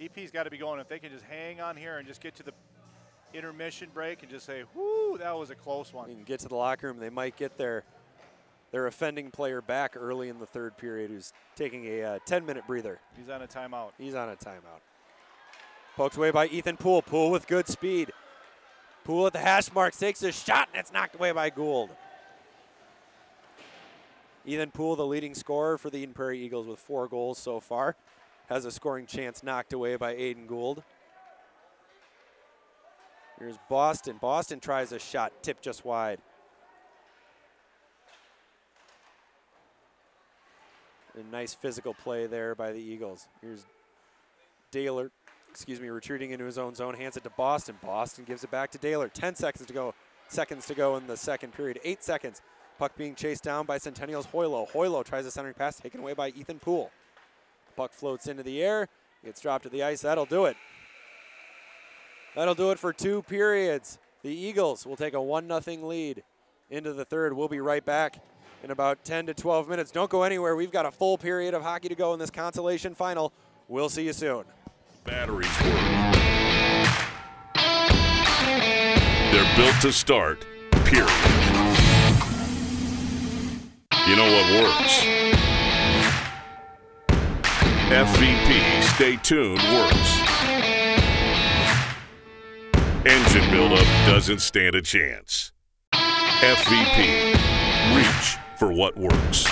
EP's got to be going. If they can just hang on here and just get to the intermission break and just say, whoo, that was a close one. You can get to the locker room. They might get their offending player back early in the third period who's taking a 10-minute breather. He's on a timeout. He's on a timeout. Poked away by Ethan Poole. Poole with good speed. Poole at the hash marks takes a shot, and it's knocked away by Gould. Ethan Poole, the leading scorer for the Eden Prairie Eagles with 4 goals so far, has a scoring chance knocked away by Aiden Gould. Here's Boston. Boston tries a shot, tipped just wide. A nice physical play there by the Eagles. Here's Daler, retreating into his own zone, hands it to Boston. Boston gives it back to Daler. 10 seconds to go in the second period. 8 seconds. Puck being chased down by Centennial's Hoylo. Hoylo tries a centering pass, taken away by Ethan Poole. Puck floats into the air, gets dropped to the ice. That'll do it. That'll do it for 2 periods. The Eagles will take a 1-0 lead into the third. We'll be right back in about 10 to 12 minutes. Don't go anywhere. We've got a full period of hockey to go in this consolation final. We'll see you soon. Batteries work. They're built to start, period. You know what works? FVP Stay Tuned works. Engine buildup doesn't stand a chance. FVP, reach for what works.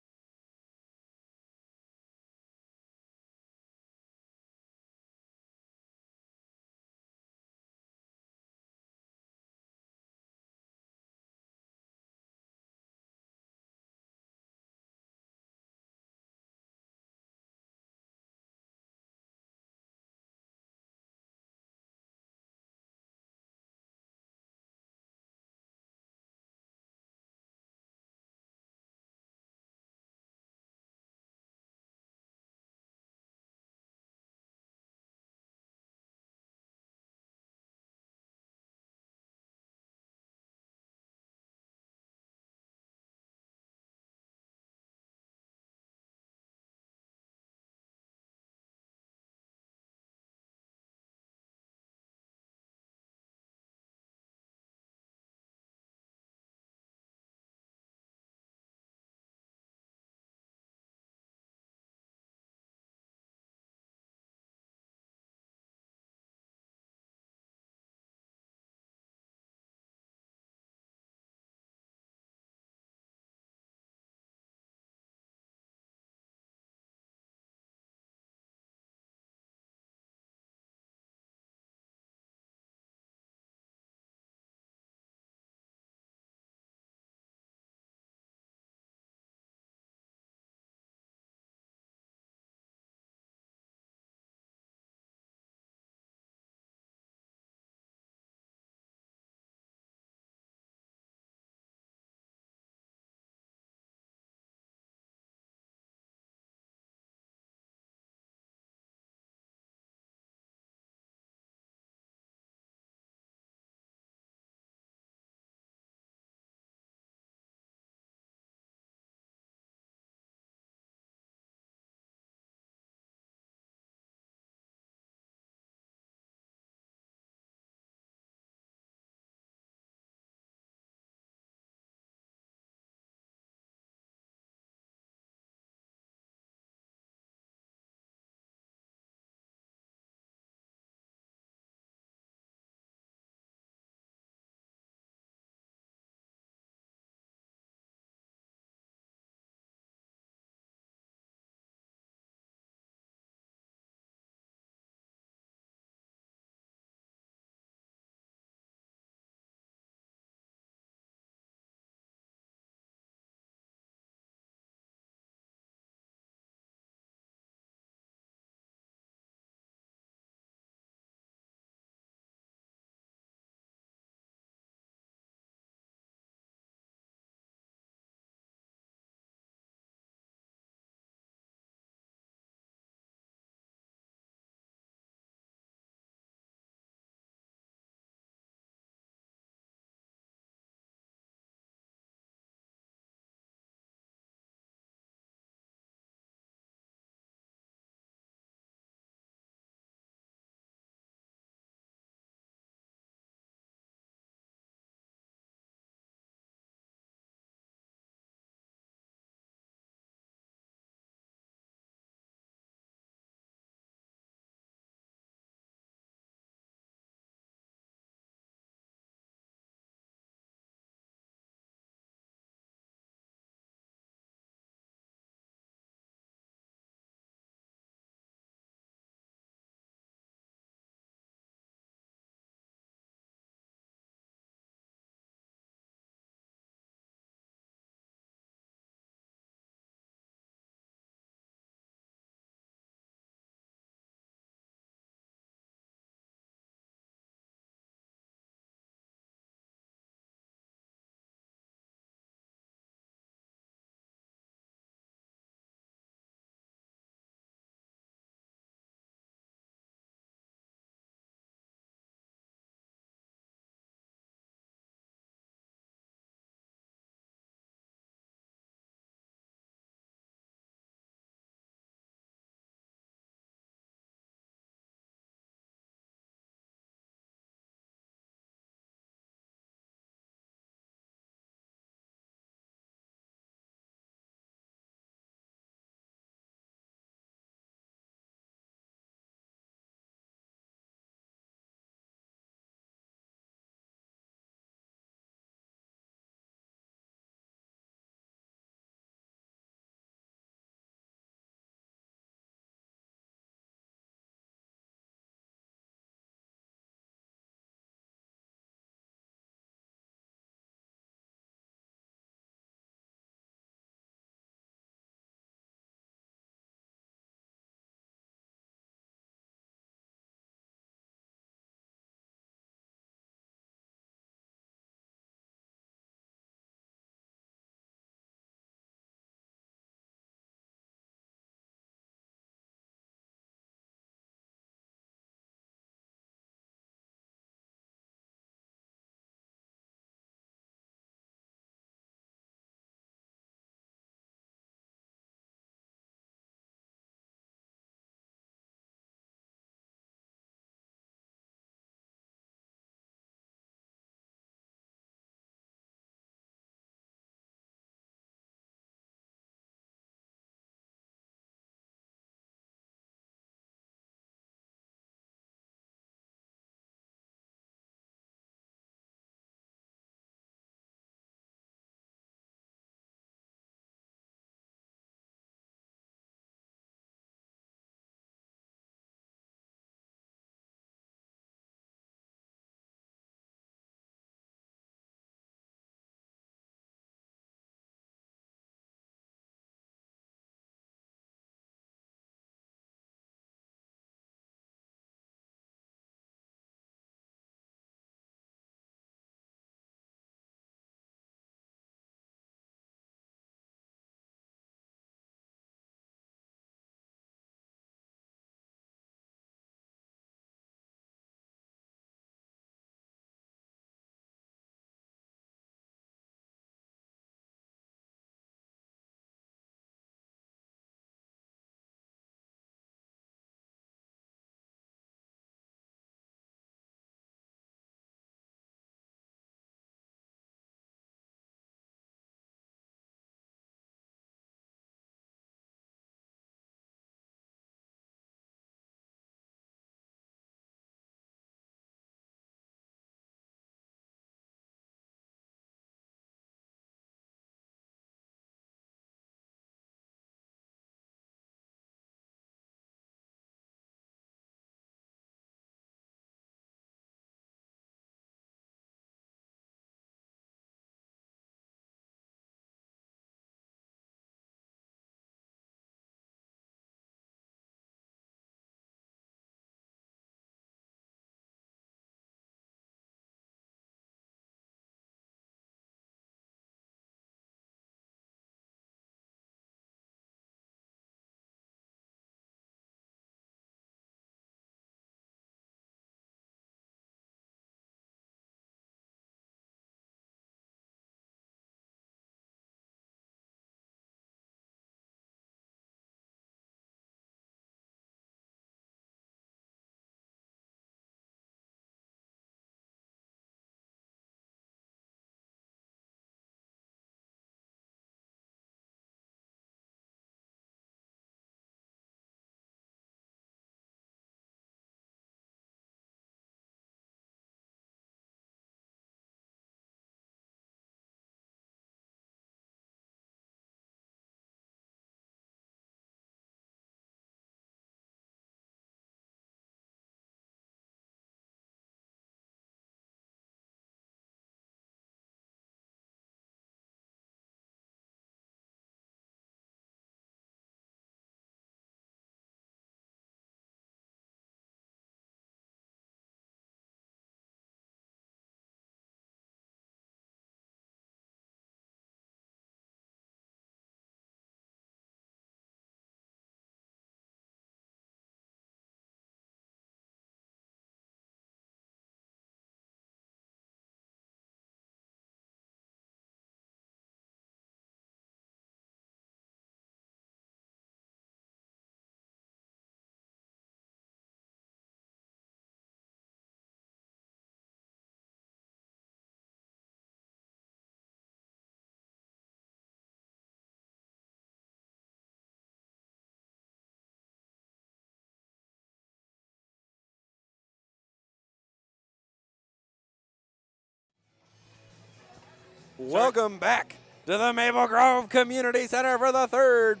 Welcome back to the Maple Grove Community Center for the third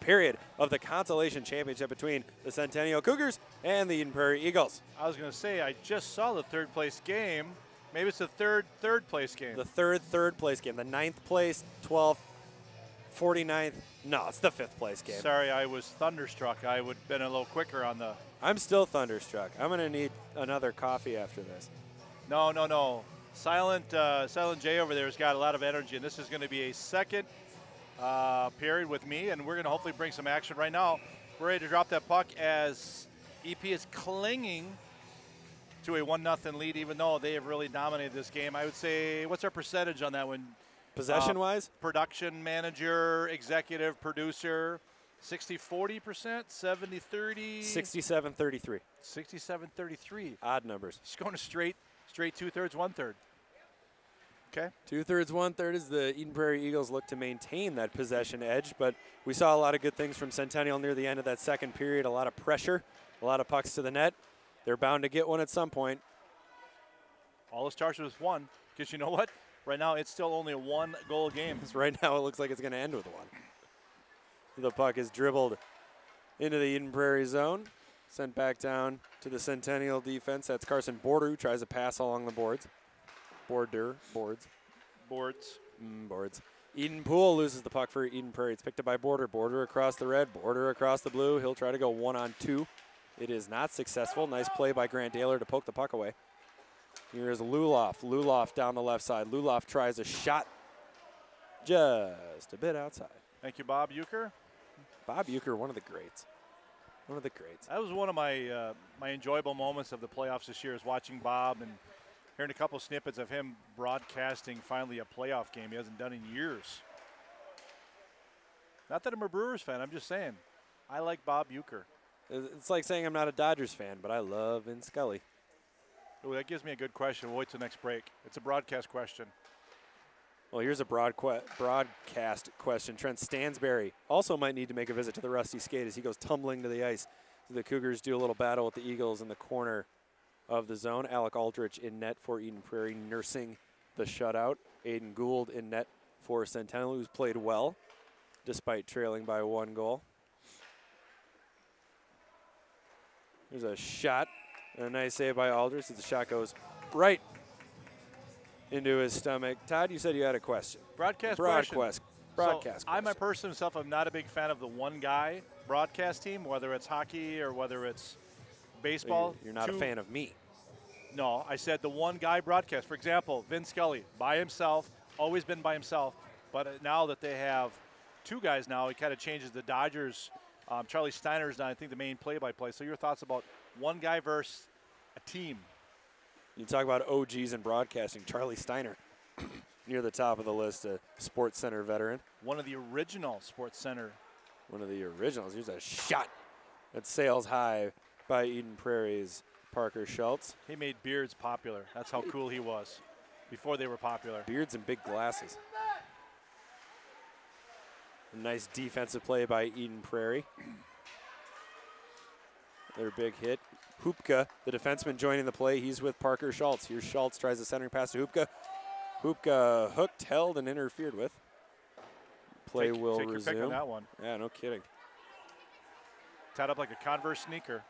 period of the consolation championship between the Centennial Cougars and the Eden Prairie Eagles. I was going to say, I just saw the third place game. Maybe it's the third place game. The third place game. The 9th place, 12th, 49th. No, it's the 5th place game. Sorry, I was thunderstruck. I would have been a little quicker on the. I'm still thunderstruck. I'm going to need another coffee after this. No. Silent J over there has got a lot of energy, and this is going to be a second period with me, and we're going to hopefully bring some action right now. We're ready to drop that puck as EP is clinging to a 1-0 lead, even though they have really dominated this game. I would say, what's our percentage on that one? Possession-wise? Production manager, executive producer, 60-40%, 70-30? 67-33. 67-33. Odd numbers. Just going to straight 2/3, 1/3. Okay. 2/3, 1/3 as the Eden Prairie Eagles look to maintain that possession edge, but we saw a lot of good things from Centennial near the end of that second period. A lot of pressure, a lot of pucks to the net. They're bound to get one at some point. All it starts with one, because you know what? Right now, it's still only a 1-goal game. Right now, it looks like it's going to end with one. The puck is dribbled into the Eden Prairie zone, sent back down to the Centennial defense. That's Carson Border, who tries to pass along the boards. Boards. Eden Poole loses the puck for Eden Prairie. It's picked up by Border. Border across the red, Border across the blue. He'll try to go 1-on-2. It is not successful. Nice play by Grant Daler to poke the puck away. Here's Luloff. Luloff down the left side. Luloff tries a shot just a bit outside. Thank you, Bob Euchre. Bob Euchre, one of the greats. That was one of my my enjoyable moments of the playoffs this year, is watching Bob and hearing a couple snippets of him broadcasting finally a playoff game he hasn't done in years. Not that I'm a Brewers fan. I'm just saying I like Bob Euchre. It's like saying I'm not a Dodgers fan, but I love Vin Scully. Oh, that gives me a good question. We'll wait till next break. It's a broadcast question. Well, here's a broadcast question. Trent Stansberry also might need to make a visit to the Rusty Skate as he goes tumbling to the ice. The Cougars do a little battle with the Eagles in the corner of the zone. Alec Aldrich in net for Eden Prairie, nursing the shutout. Aiden Gould in net for Centennial, who's played well despite trailing by 1 goal. There's a shot. A nice save by Aldrich as the shot goes right into his stomach. Todd, you said you had a question. Broadcast. So I, my person myself, I'm not a big fan of the one-guy broadcast team, whether it's hockey or whether it's baseball. You're not a fan of me. No, I said the one-guy broadcast. For example, Vin Scully, by himself, always been by himself. But now that they have 2 guys now, it kind of changes the Dodgers. Charlie Steiner's now, I think, the main play-by-play. So your thoughts about one guy versus a team? You talk about OGs in broadcasting. Charlie Steiner, near the top of the list, a Sports Center veteran. One of the original Sports Center. One of the originals. Here's a shot that sails high by Eden Prairie's Parker Schultz. He made beards popular. That's how cool he was before they were popular. Beards and big glasses. A nice defensive play by Eden Prairie. Their big hit. Hoopka, the defenseman, joining the play. He's with Parker Schultz. Here's Schultz, tries the centering pass to Hoopka. Hoopka hooked, held, and interfered with. Play will take resume. Your pick on that one. Yeah, no kidding. Tied up like a Converse sneaker.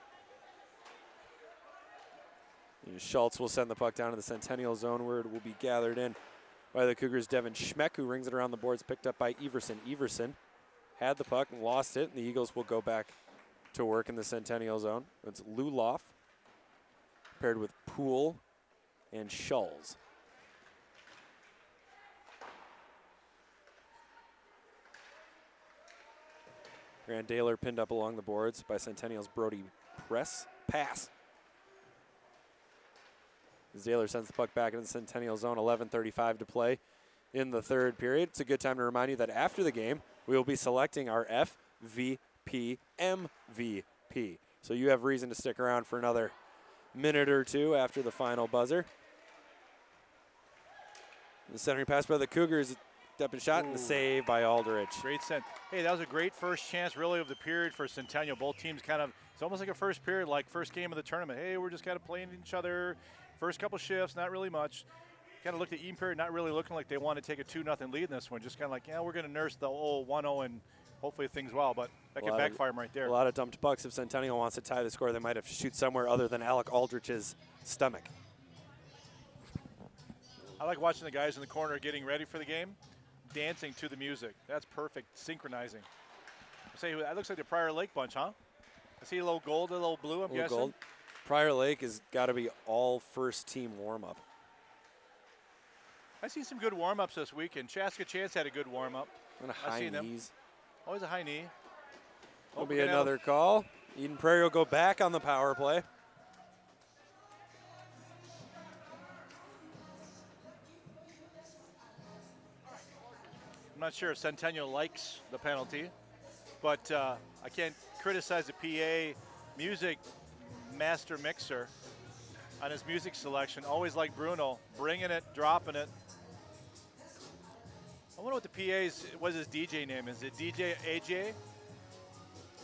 And Schultz will send the puck down to the Centennial zone where it will be gathered in by the Cougars' Devin Schmeck, who rings it around the boards, picked up by Everson. Everson had the puck and lost it, and the Eagles will go back to work in the Centennial zone. It's Luloff paired with Poole and Schulz. Grant Daler pinned up along the boards by Centennial's Brody pass. As Daler sends the puck back into the Centennial zone, 11:35 to play in the third period. It's a good time to remind you that after the game, we will be selecting our FVP MVP. So you have reason to stick around for another minute or two after the final buzzer. The centering pass by the Cougars, up and shot, and the save by Aldrich. Great send. Hey, that was a great first chance, really, of the period for Centennial. Both teams kind of, it's almost like a first period, like first game of the tournament. Hey, we're just kind of playing each other. First couple shifts, not really much. kind of looked at Eden Prairie, not really looking like they want to take a 2-0 lead in this one. Just kind of like, yeah, we're going to nurse the 1-0 and hopefully things well. But that could backfire them right there. A lot of dumped pucks. If Centennial wants to tie the score, they might have to shoot somewhere other than Alec Aldrich's stomach. I like watching the guys in the corner getting ready for the game, dancing to the music. That's perfect, synchronizing. I say that looks like the Prairie Lake bunch, huh? I see a little gold, a little blue, I'm guessing. Gold. Prairie Lake has got to be all first-team warm-up. I see some good warm-ups this weekend. Chaska Chance had a good warm-up. And a high knees. Always a high knee. Will be another call. Eden Prairie will go back on the power play. I'm not sure if Centennial likes the penalty, but I can't criticize the PA music master mixer on his music selection. Always like Bruno, bringing it, dropping it. I wonder what the PA's, what's his DJ name? Is it DJ AJ?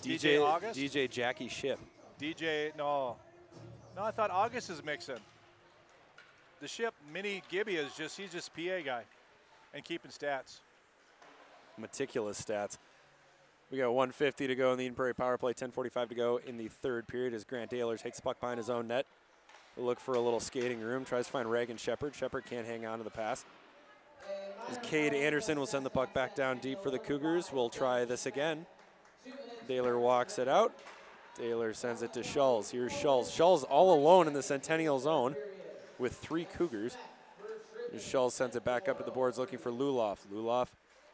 DJ August? DJ Jackie Ship. DJ, no, I thought August is mixing. The Ship, Mini Gibby is just, he's just PA guy and keeping stats. Meticulous stats. We got 1:50 to go in the Eden Prairie power play, 10:45 to go in the third period as Grant Daylor takes the puck behind his own net. He'll look for a little skating room, tries to find Reagan Shepard. Shepard can't hang on to the pass. As Cade Anderson will send the puck back down deep for the Cougars. We'll try this again. Daylor walks it out. Daylor sends it to Schulz. Here's Schulz. Schulz all alone in the Centennial zone with 3 Cougars. Schulz sends it back up to the boards looking for Luloff. Luloff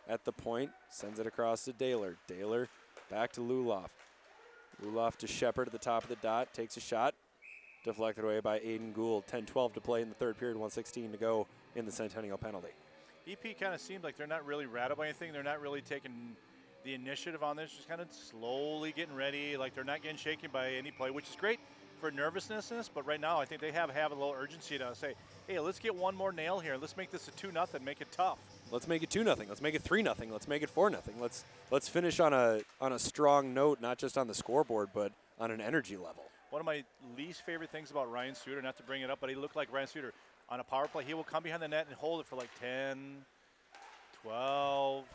at the point, sends it across to Daylor. Daylor back to Luloff. Luloff to Shepard at the top of the dot, takes a shot. Deflected away by Aiden Gould. 10-12 to play in the third period, 1:16 to go in the Centennial penalty. EP kind of seems like they're not really rattled by anything. They're not really taking the initiative on this, just kind of slowly getting ready. Like they're not getting shaken by any play, which is great for nervousness. But right now, I think they have a little urgency to say, hey, let's get one more nail here. Let's make this a 2-0, make it tough. Let's make it 2-0. Let's make it 3-0. Let's make it 4-0. Let's finish on a strong note, not just on the scoreboard, but on an energy level. One of my least favorite things about Ryan Suter, not to bring it up, but he looked like Ryan Suter on a power play. He will come behind the net and hold it for like 10, 12,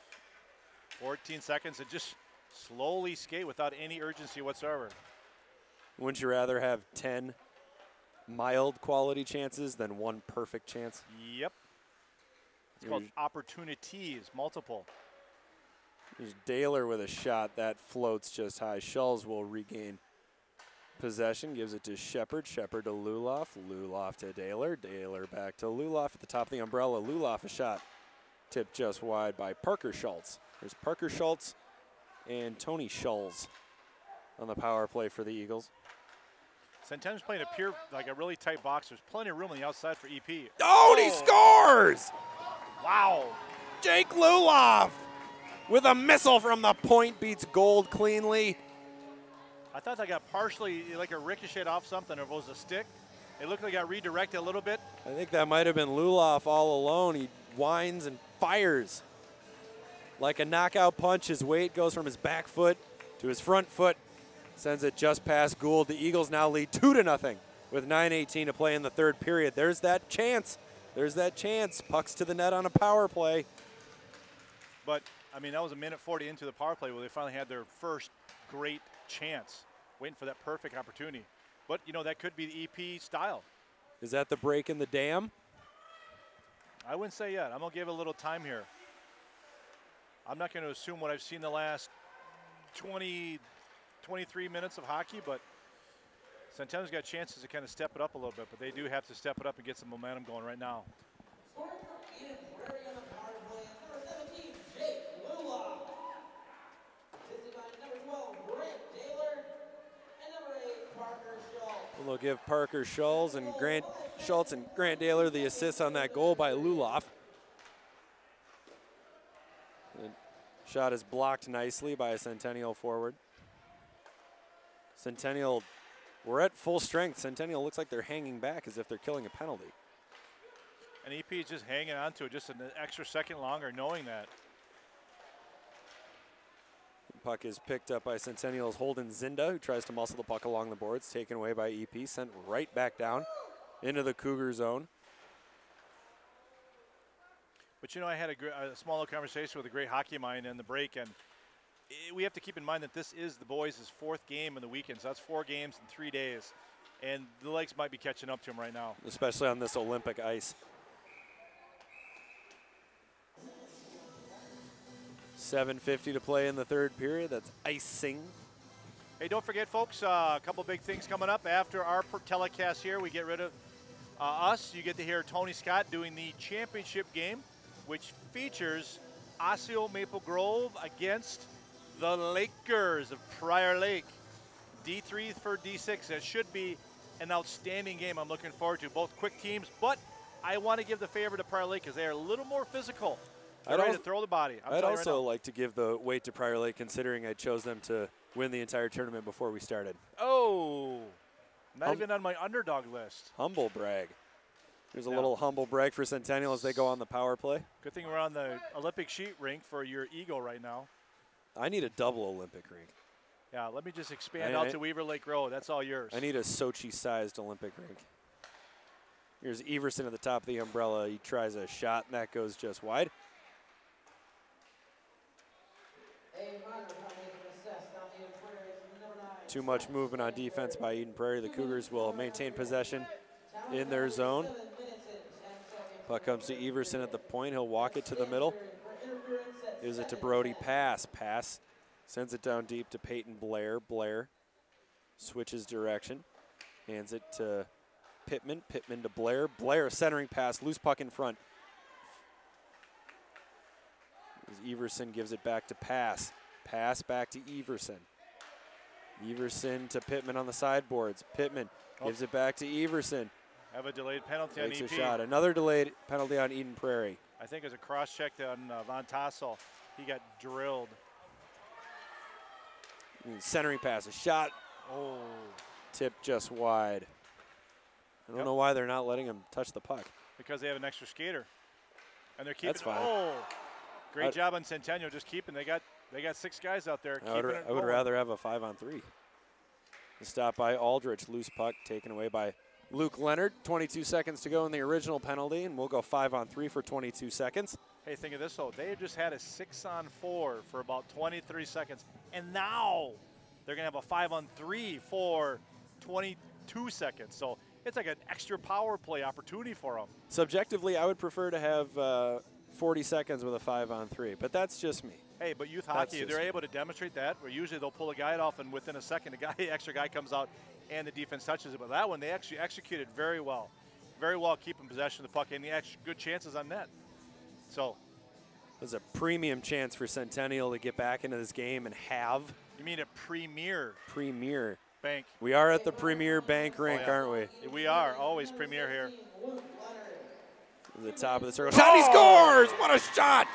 14 seconds and just slowly skate without any urgency whatsoever. Wouldn't you rather have 10 mild quality chances than one perfect chance? Yep. It's called opportunities, multiple. There's Daylor with a shot that floats just high. Schulz will regain possession, gives it to Shepard. Shepard to Luloff. Luloff to Daylor. Daylor back to Luloff at the top of the umbrella. Luloff a shot tipped just wide by Parker Schultz. There's Parker Schultz and Tony Schulz on the power play for the Eagles. Centennial's playing a really tight box. There's plenty of room on the outside for EP. Oh, and he scores! Wow. Jake Luloff with a missile from the point beats Gold cleanly. I thought that got partially like a ricochet off something, or if it was a stick. It looked like it got redirected a little bit. I think that might have been Luloff all alone. He winds and fires like a knockout punch. His weight goes from his back foot to his front foot. Sends it just past Gould. The Eagles now lead 2-0 with 9:18 to play in the third period. There's that chance. There's that chance. Pucks to the net on a power play. But, I mean, that was a minute 40 into the power play where they finally had their first great chance, waiting for that perfect opportunity. But, you know, that could be the EP style. Is that the break in the dam? I wouldn't say yet. I'm going to give it a little time here. I'm not going to assume what I've seen the last 23 minutes of hockey, but Centennial's got chances to kind of step it up a little bit, but they do have to step it up and get some momentum going right now. Scoring for Eden Prairie on the power play, number 17, Jake Luloff. Assisted by number 12, Grant Daylor, and number 8, Parker Schultz. We'll give Parker Schultz and Grant Daylor the assist on that goal by Luloff. The shot is blocked nicely by a Centennial forward. Centennial, we're at full strength. Centennial looks like they're hanging back as if they're killing a penalty. And EP is just hanging on to it just an extra second longer, knowing that. The puck is picked up by Centennial's Holden Zinda, who tries to muscle the puck along the boards. Taken away by EP, sent right back down into the Cougar zone. But, you know, I had a small little conversation with a great hockey mind in the break, and we have to keep in mind that this is the boys' 4th game in the weekend, so that's 4 games in 3 days. And the legs might be catching up to him right now. Especially on this Olympic ice. 7:50 to play in the 3rd period. That's icing. Hey, don't forget, folks, a couple big things coming up. After our telecast here, we get rid of us. You get to hear Tony Scott doing the championship game, which features Osseo Maple Grove against the Lakers of Prairie Lake. D3 for D6. That should be an outstanding game I'm looking forward to. Both quick teams, but I want to give the favor to Prairie Lake because they are a little more physical. They're ready to throw the body. I'd also like to give the weight to Prairie Lake, considering I chose them to win the entire tournament before we started. Oh, not even on my underdog list. Humble brag. There's a little humble brag for Centennial as they go on the power play. Good thing we're on the Olympic sheet rink for your ego right now. I need a double Olympic rink. Yeah, let me just expand out to Weaver Lake Road. That's all yours. I need a Sochi-sized Olympic rink. Here's Everson at the top of the umbrella. He tries a shot, and that goes just wide. Too much movement on defense by Eden Prairie. The Cougars will maintain possession in their zone. Puck comes to Everson at the point. He'll walk it to the middle. Gives it to Brody. Pass. Sends it down deep to Peyton Blair. Blair switches direction. Hands it to Pittman. Pittman to Blair. Blair, centering pass. Loose puck in front. As Everson gives it back to Pass. Pass back to Everson. Everson to Pittman on the sideboards. Pittman gives it back to Everson. Have a delayed penalty on EP. Takes a shot. Another delayed penalty on Eden Prairie. I think as a cross-check on Von Tassel, he got drilled. Centering pass, a shot. Oh. Tipped just wide. I don't know why they're not letting him touch the puck. Because they have an extra skater. And they're keeping That's fine. Oh. Great job on Centennial just keeping. They got 6 guys out there. I would rather have a 5-on-3. The stop by Aldrich. Loose puck taken away by Luke Leonard. 22 seconds to go in the original penalty, and we'll go 5-on-3 for 22 seconds. Hey, think of this, though. They just had a 6-on-4 for about 23 seconds, and now they're going to have a 5-on-3 for 22 seconds. So it's like an extra power play opportunity for them. Subjectively, I would prefer to have 40 seconds with a 5-on-3, but that's just me. Hey, but youth hockey, they're able to demonstrate that, where usually they'll pull a guy off, and within a second, extra guy comes out, and the defense touches it. But that one, they actually executed very well. Very well keeping possession of the puck, and the good chances on net. So there's a premium chance for Centennial to get back into this game and have. You mean a premier bank? We are at the premier bank rink, aren't we? We are always premier here. The top of the circle. Shot, he scores! What a shot!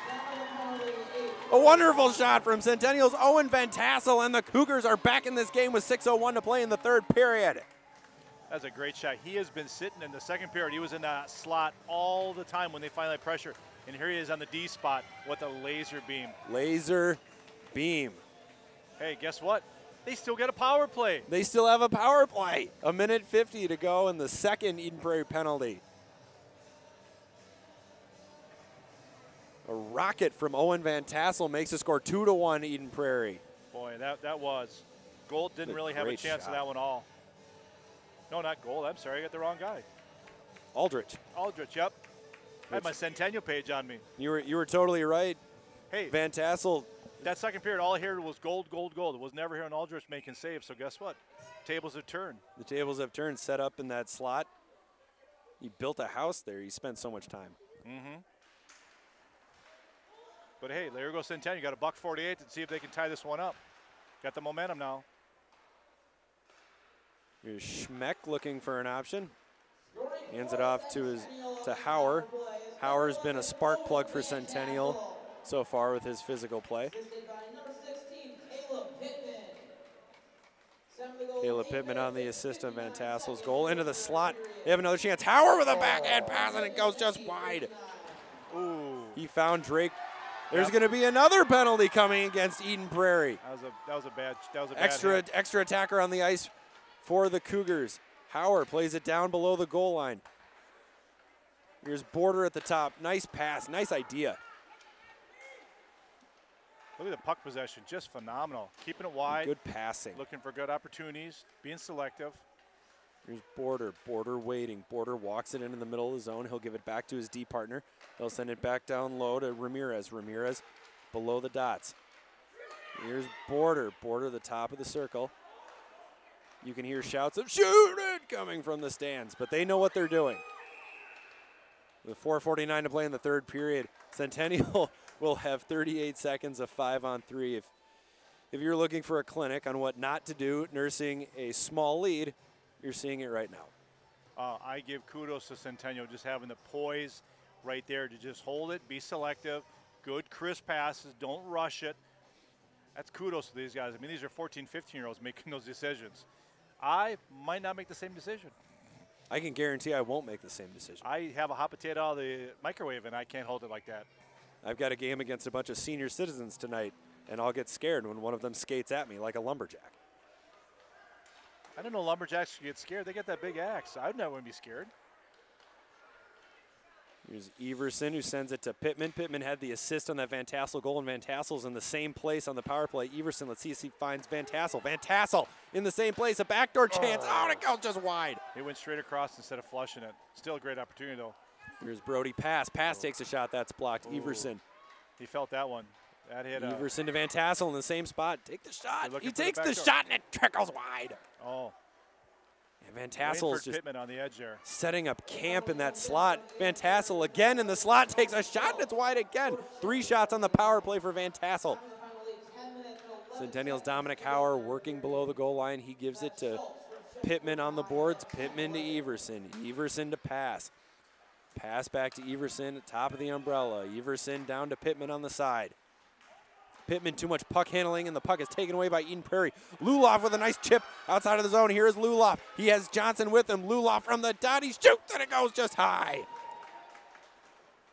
A wonderful shot from Centennial's Owen Van Tassel, and the Cougars are back in this game with 6:01 to play in the 3rd period. That's a great shot. He has been sitting in the 2nd period. He was in that slot all the time when they finally had pressure. And here he is on the D spot with a laser beam. Laser beam. Hey, guess what? They still get a power play. They still have a power play. 1:50 to go in the 2nd Eden Prairie penalty. A rocket from Owen Van Tassel makes the score 2-1 Eden Prairie. Boy, that was. Gold didn't really have a chance of that one all. No, not Gold. I'm sorry, I got the wrong guy. Aldrich. Aldrich, yep. I had my Centennial page on me. You were totally right. Hey, Van Tassel. That 2nd period, all I heard was gold. It was never hearing Aldrich making saves. So guess what? Tables have turned. The tables have turned. Set up in that slot. He built a house there. He spent so much time. Mm-hmm. But hey, there goes Centennial. You got a $1.48 to see if they can tie this one up. Got the momentum now. Here's Schmeck looking for an option. Hands it off to Hauer. Hauer's been a spark plug for Centennial so far with his physical play. Caleb Pittman on the assist on Van Tassel's goal. Into the slot. They have another chance. Hauer with a backhand pass, and it goes just wide. Ooh. He found Drake. There's going to be another penalty coming against Eden Prairie. That was a bad extra attacker on the ice for the Cougars. Hauer plays it down below the goal line. Here's Border at the top. Nice pass, nice idea. Look at the puck possession, just phenomenal. Keeping it wide. Good passing. Looking for good opportunities, being selective. Here's Border. Border waiting. Border walks it into the middle of the zone. He'll give it back to his D partner. They'll send it back down low to Ramirez. Ramirez below the dots. Here's Border. Border the top of the circle. You can hear shouts of "shoot it" coming from the stands, but they know what they're doing. With 4:49 to play in the third period, Centennial will have 38 seconds of 5-on-3. If you're looking for a clinic on what not to do, nursing a small lead, you're seeing it right now. I give kudos to Centennial just having the poise right there to just hold it, be selective, good crisp passes, don't rush it. That's kudos to these guys. I mean, these are 14, 15-year-olds making those decisions. I might not make the same decision. I can guarantee I won't make the same decision. I have a hot potato out of the microwave, and I can't hold it like that. I've got a game against a bunch of senior citizens tonight, and I'll get scared when one of them skates at me like a lumberjack. I don't know lumberjacks get scared. They get that big axe. I'd never be scared. Here's Everson, who sends it to Pittman. Pittman had the assist on that Van Tassel goal, and Van Tassel's in the same place on the power play. Everson, let's see if he finds Van Tassel. Van Tassel in the same place, a backdoor chance. Oh, it goes just wide. He went straight across instead of flushing it. Still a great opportunity, though. Here's Brody, pass. Pass takes a shot. That's blocked. Everson. He felt that one. That hit. Everson to Van Tassel in the same spot. Take the shot. He takes the shot, and it trickles wide. Oh. And Van Tassel's just Pittman on the edge there. Setting up camp in that slot. Van Tassel again in the slot, takes a shot, and it's wide again. 3 shots on the power play for Van Tassel. Centennial's Dominic Hauer working below the goal line. He gives it to Pittman on the boards. Pittman to Everson. Everson to pass. Pass back to Everson, top of the umbrella. Everson down to Pittman on the side. Pittman, too much puck handling, and the puck is taken away by Eden Prairie. Luloff with a nice chip outside of the zone. Here is Luloff. He has Johnson with him. Luloff from the dot. He shoots, and it goes just high.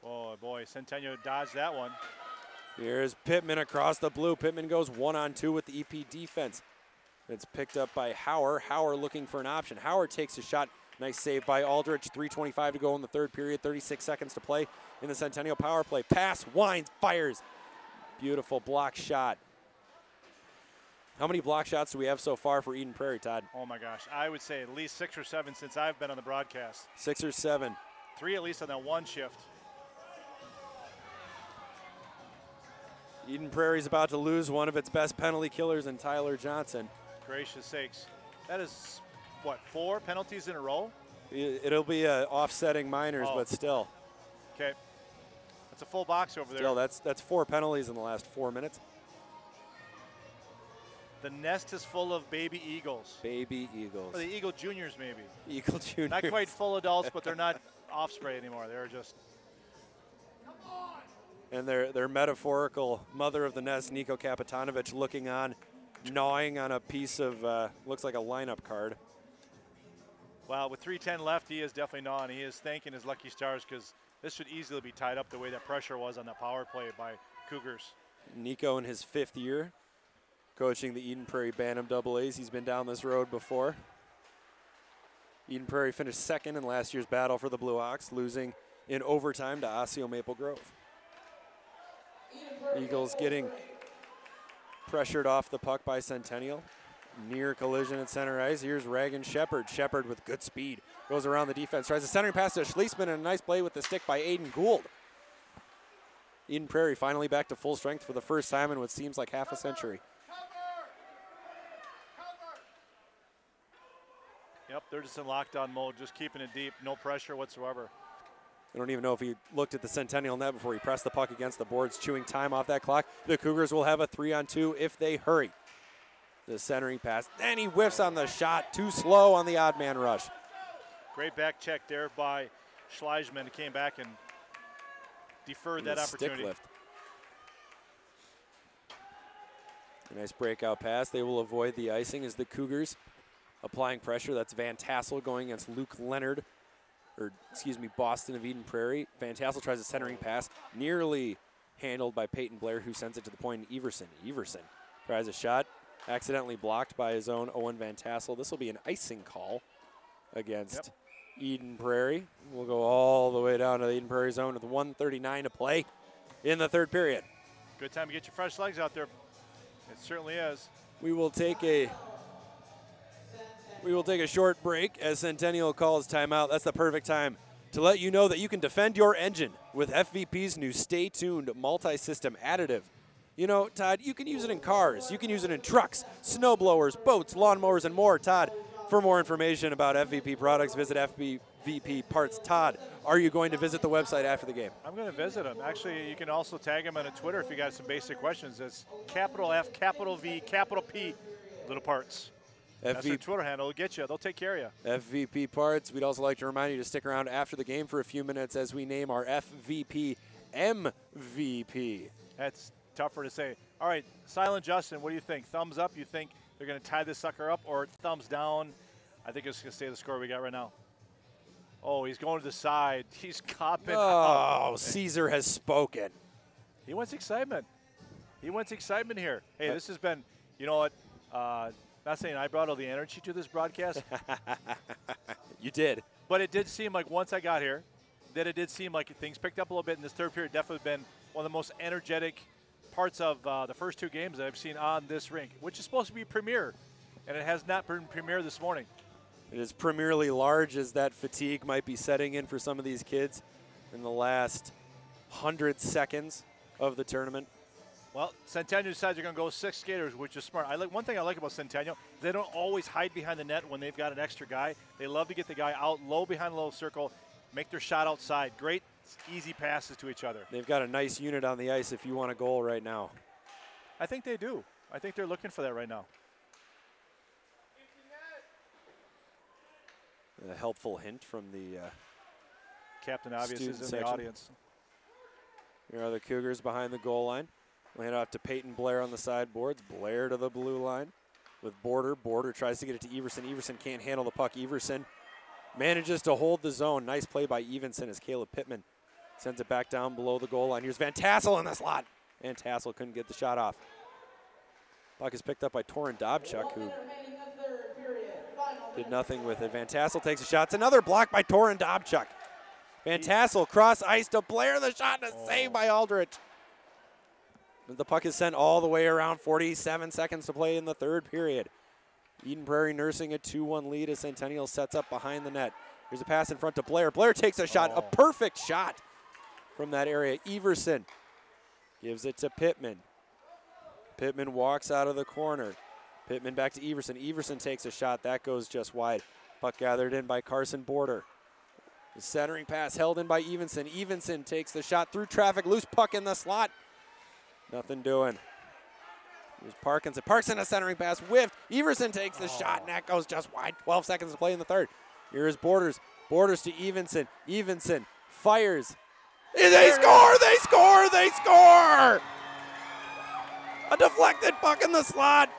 Oh, boy. Centennial dodged that one. Here's Pittman across the blue. Pittman goes 1-on-2 with the EP defense. It's picked up by Hauer. Hauer looking for an option. Hauer takes a shot. Nice save by Aldrich. 3:25 to go in the third period. 36 seconds to play in the Centennial power play. Pass, winds, fires. Beautiful block shot. How many block shots do we have so far for Eden Prairie, Todd? Oh, my gosh. I would say at least 6 or 7 since I've been on the broadcast. 6 or 7. 3 at least on that one shift. Eden Prairie's about to lose one of its best penalty killers in Tyler Johnson. Gracious sakes. That is, what, 4 penalties in a row? It'll be offsetting minors, but still. Okay. That's a full box over there. Still, that's 4 penalties in the last 4 minutes. The nest is full of baby eagles. Baby eagles. Or the Eagle Juniors, maybe. Eagle Juniors. Not quite full adults, but they're not offspray anymore. They're just. And their metaphorical mother of the nest, Nico Kapitanovich, looking on, gnawing on a piece of, looks like a lineup card. Well, with 3:10 left, he is definitely gnawing. He is thanking his lucky stars because this should easily be tied up the way that pressure was on that power play by Cougars. Nico in his 5th year coaching the Eden Prairie Bantam AA. He's been down this road before. Eden Prairie finished 2nd in last year's battle for the Blue Ox, losing in overtime to Osseo Maple Grove. Eagles getting pressured off the puck by Centennial. Near collision at center ice. Here's Reagan Shepard. Shepard with good speed. Goes around the defense. Tries a centering pass to Schliessman, and a nice play with the stick by Aiden Gould. Eden Prairie finally back to full strength for the first time in what seems like half a century. Yep, they're just in lockdown mode, just keeping it deep. No pressure whatsoever. I don't even know if he looked at the Centennial net before he pressed the puck against the boards, chewing time off that clock. The Cougars will have a 3-on-2 if they hurry. The centering pass, and he whiffs on the shot. Too slow on the odd man rush. Great back check there by Schleisman. He came back and deferred that opportunity. Stick lift. A nice breakout pass. They will avoid the icing as the Cougars applying pressure. That's Van Tassel going against Luke Leonard, or excuse me, Boston of Eden Prairie. Van Tassel tries a centering pass, nearly handled by Peyton Blair, who sends it to the point. Everson tries a shot. Accidentally blocked by his own Owen Van Tassel. This will be an icing call against Eden Prairie. We'll go all the way down to the Eden Prairie zone with 1:39 to play in the third period. Good time to get your fresh legs out there. It certainly is. We will take a short break as Centennial calls timeout. That's the perfect time to let you know that you can defend your engine with FVP's new Stay Tuned multi-system additive. You know, Todd, you can use it in cars, you can use it in trucks, snow blowers, boats, lawnmowers, and more. Todd, for more information about FVP products, visit FVP Parts. Todd, are you going to visit the website after the game? I'm going to visit them. Actually, you can also tag them on Twitter if you got some basic questions. It's capital F, capital V, capital P, Little Parts. That's their Twitter handle. They'll get you. They'll take care of you. FVP Parts. We'd also like to remind you to stick around after the game for a few minutes as we name our FVP MVP. That's tougher to say. All right, Silent Justin, what do you think? Thumbs up? You think they're going to tie this sucker up, or thumbs down? I think it's going to stay the score we got right now. Oh, he's going to the side. He's copping. Oh, Caesar has spoken. He wants excitement. He wants excitement here. Hey, this has been, you know what, not saying I brought all the energy to this broadcast. You did. But it did seem like once I got here, that it did seem like things picked up a little bit in this third period. Definitely been one of the most energetic parts of the first two games that I've seen on this rink, which is supposed to be premier, and it has not been premier this morning. It is premierly large as that fatigue might be setting in for some of these kids in the last 100 seconds of the tournament. Well, Centennial decides they're going to go 6 skaters, which is smart. One thing I like about Centennial, they don't always hide behind the net when they've got an extra guy. They love to get the guy out low behind the little circle, make their shot outside. Great, easy passes to each other. They've got a nice unit on the ice if you want a goal right now. I think they do. I think they're looking for that right now. A helpful hint from the Captain Obvious is in section. the audience. Here are the Cougars behind the goal line. We'll hand off to Peyton Blair on the sideboards. Blair to the blue line with Border. Border tries to get it to Everson. Everson can't handle the puck. Everson manages to hold the zone. Nice play by Evenson as Caleb Pittman sends it back down below the goal line. Here's Van Tassel in the slot. Van Tassel couldn't get the shot off. Puck is picked up by Torin Dobchuk, who did nothing with it. Van Tassel takes a shot. It's another block by Torin Dobchuk. Van Tassel cross ice to Blair. The shot and a save by Aldrich. The puck is sent all the way around. 47 seconds to play in the third period. Eden Prairie nursing a 2-1 lead as Centennial sets up behind the net. Here's a pass in front to Blair. Blair takes a shot, a perfect shot from that area. Everson gives it to Pittman. Pittman walks out of the corner. Pittman back to Everson. Everson takes a shot. That goes just wide. Puck gathered in by Carson Border. The centering pass held in by Evenson. Evenson takes the shot through traffic. Loose puck in the slot. Nothing doing. Here's Parkinson. Parkinson a centering pass. Whiffed. Everson takes the shot, and that goes just wide. 12 seconds to play in the third. Here is Borders. Borders to Evenson. Evenson fires. They score! They score! They score! A deflected puck in the slot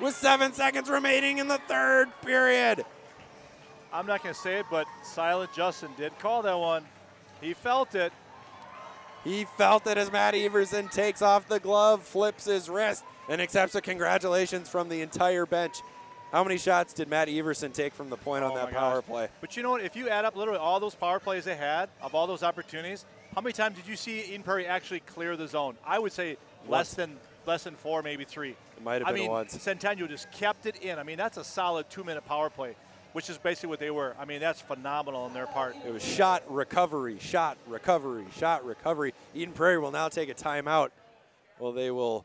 with 7 seconds remaining in the third period. I'm not going to say it, but Silent Justin did call that one. He felt it. He felt it as Matt Everson takes off the glove, flips his wrist, and accepts a congratulations from the entire bench. How many shots did Matt Everson take from the point on that power play? But you know what? If you add up literally all those power plays they had, of all those opportunities, how many times did you see Eden Prairie actually clear the zone? I would say less than 4, maybe 3. It might have been once. Centennial just kept it in. I mean, that's a solid 2-minute power play, which is basically what they were. I mean, that's phenomenal on their part. It was shot, recovery, shot, recovery, shot, recovery. Eden Prairie will now take a timeout. Well, they will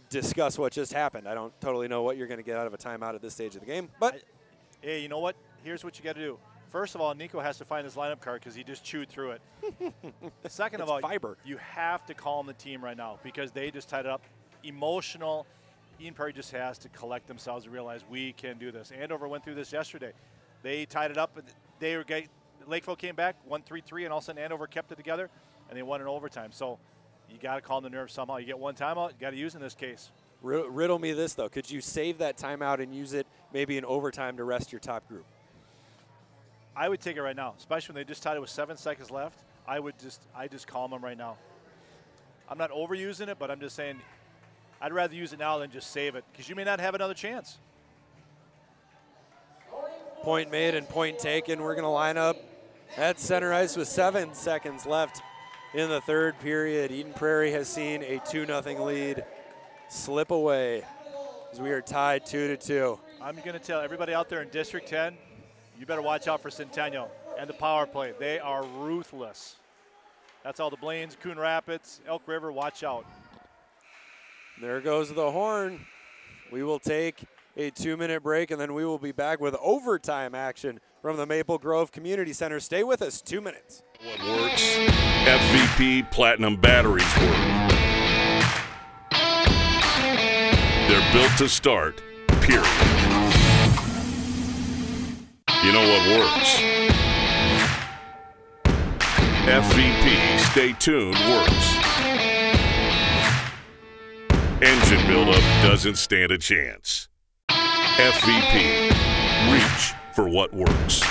discuss what just happened. I don't totally know what you're going to get out of a timeout at this stage of the game. But hey, you know what? Here's what you got to do. First of all, Nico has to find his lineup card because he just chewed through it. Second of all, fiber. You have to calm the team right now because they just tied it up. Emotional. Eden Prairie just has to collect themselves and realize we can do this. Andover went through this yesterday. They tied it up. Lakeville came back, won 3-3, and all of a sudden Andover kept it together, and they won in overtime. So you got to calm the nerves somehow. You get one timeout, you got to use it in this case. Riddle me this, though. Could you save that timeout and use it maybe in overtime to rest your top group? I would take it right now, especially when they just tied it with 7 seconds left. I just calm them right now. I'm not overusing it, but I'm just saying I'd rather use it now than just save it because you may not have another chance. Point made and point taken. We're going to line up at center ice with 7 seconds left in the third period. Eden Prairie has seen a 2-0 lead slip away as we are tied 2-2. I'm going to tell everybody out there in District 10, you better watch out for Centennial and the power play. They are ruthless. That's all the Blaines, Coon Rapids, Elk River, watch out. There goes the horn. We will take a 2-minute break, and then we will be back with overtime action from the Maple Grove Community Center. Stay with us, 2 minutes. What works? FVP Platinum batteries work. They're built to start, period. You know what works? FVP Stay Tuned works. Engine buildup doesn't stand a chance. FVP, reach for what works.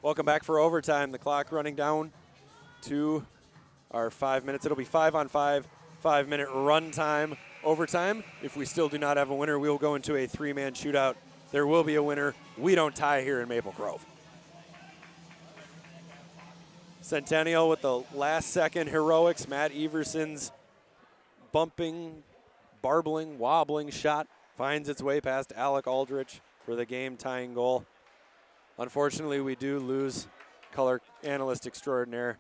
Welcome back for overtime. The clock running down to our 5 minutes. It'll be 5-on-5, 5-minute run time overtime. If we still do not have a winner, we will go into a 3-man shootout. There will be a winner. We don't tie here in Maple Grove. Centennial with the last-second heroics. Matt Everson's bumping, barbling, wobbling shot finds its way past Alec Aldrich for the game-tying goal. Unfortunately, we do lose color analyst extraordinaire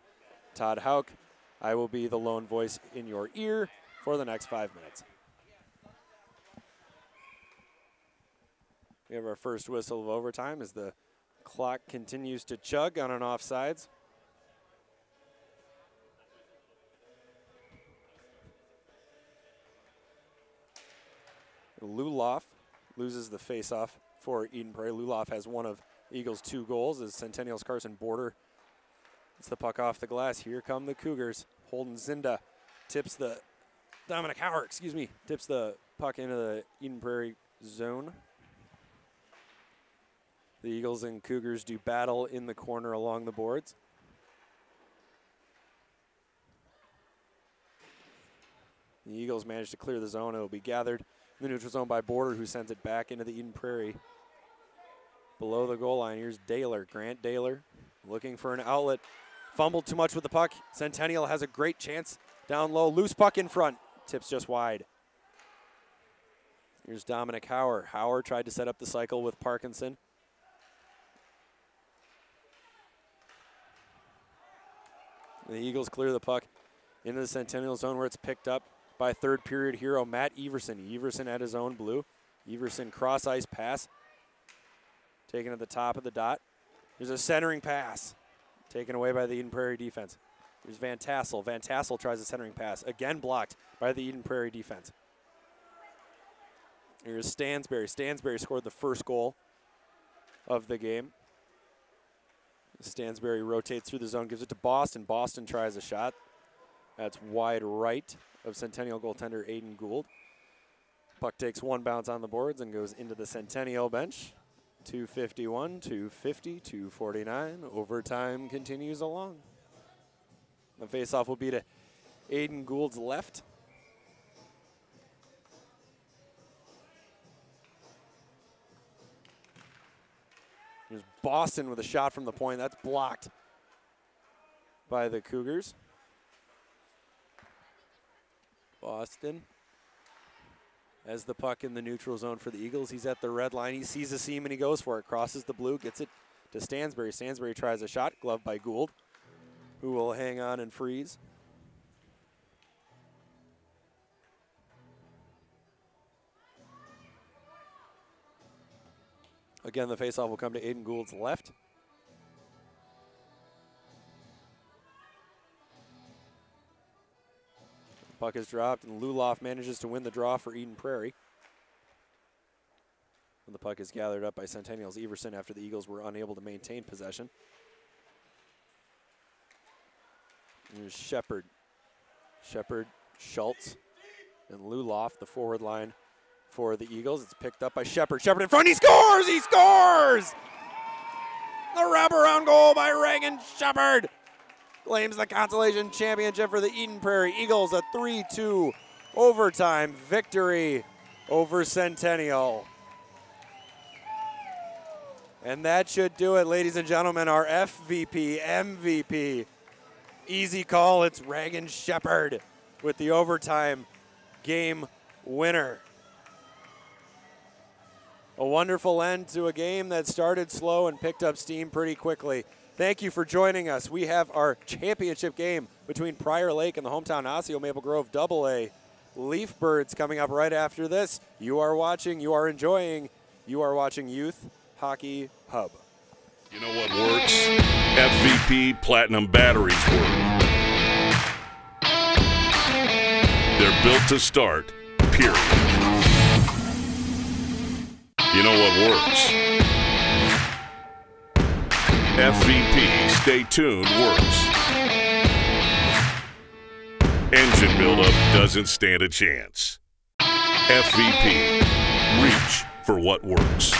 Todd Hauk. I will be the lone voice in your ear for the next 5 minutes. We have our first whistle of overtime as the clock continues to chug on an offsides. Luloff loses the faceoff for Eden Prairie. Luloff has one of Eagles' 2 goals as Centennial's Carson Border gets the puck off the glass. Here come the Cougars. Holden Zinda tips the tips the puck into the Eden Prairie zone. The Eagles and Cougars do battle in the corner along the boards. The Eagles manage to clear the zone. It will be gathered in the neutral zone by Border, who sends it back into the Eden Prairie. Below the goal line, here's Daler, Grant Daler, looking for an outlet. Fumbled too much with the puck. Centennial has a great chance down low. Loose puck in front. Tips just wide. Here's Dominic Hauer. Hauer tried to set up the cycle with Parkinson. The Eagles clear the puck into the Centennial zone where it's picked up by third period hero Matt Everson. Everson at his own blue. Everson cross ice pass. Taken at the top of the dot. There's a centering pass. Taken away by the Eden Prairie defense. Here's Van Tassel. Van Tassel tries a centering pass. Again blocked by the Eden Prairie defense. Here's Stansberry. Stansberry scored the first goal of the game. Stansberry rotates through the zone, gives it to Boston. Boston tries a shot. That's wide right of Centennial goaltender Aiden Gould. Puck takes one bounce on the boards and goes into the Centennial bench. 251, 250, 249. Overtime continues along. The faceoff will be to Aiden Gould's left. There's Boston with a shot from the point. That's blocked by the Cougars. Boston has the puck in the neutral zone for the Eagles. He's at the red line. He sees a seam and he goes for it. Crosses the blue, gets it to Stansbury. Stansbury tries a shot, gloved by Gould, who will hang on and freeze. Again, the faceoff will come to Aiden Gould's left. Puck is dropped, and Luloff manages to win the draw for Eden Prairie. And the puck is gathered up by Centennial's Everson after the Eagles were unable to maintain possession. Here's Shepard. Shepard, Schultz, and Luloff, the forward line for the Eagles. It's picked up by Shepard. Shepard in front, he scores! He scores! The wraparound goal by Reagan Shepard claims the consolation championship for the Eden Prairie Eagles. A 3-2 overtime victory over Centennial. And that should do it, ladies and gentlemen. Our FVP, MVP. Easy call, it's Reagan Shepard with the overtime game winner. A wonderful end to a game that started slow and picked up steam pretty quickly. Thank you for joining us. We have our championship game between Pryor Lake and the hometown Osseo Maple Grove AA Leaf Birds coming up right after this. You are watching, you are enjoying, you are watching Youth Hockey Hub. You know what works? FVP Platinum batteries work. They're built to start, period. You know what works? FVP Stay Tuned works. Engine buildup doesn't stand a chance. FVP, reach for what works.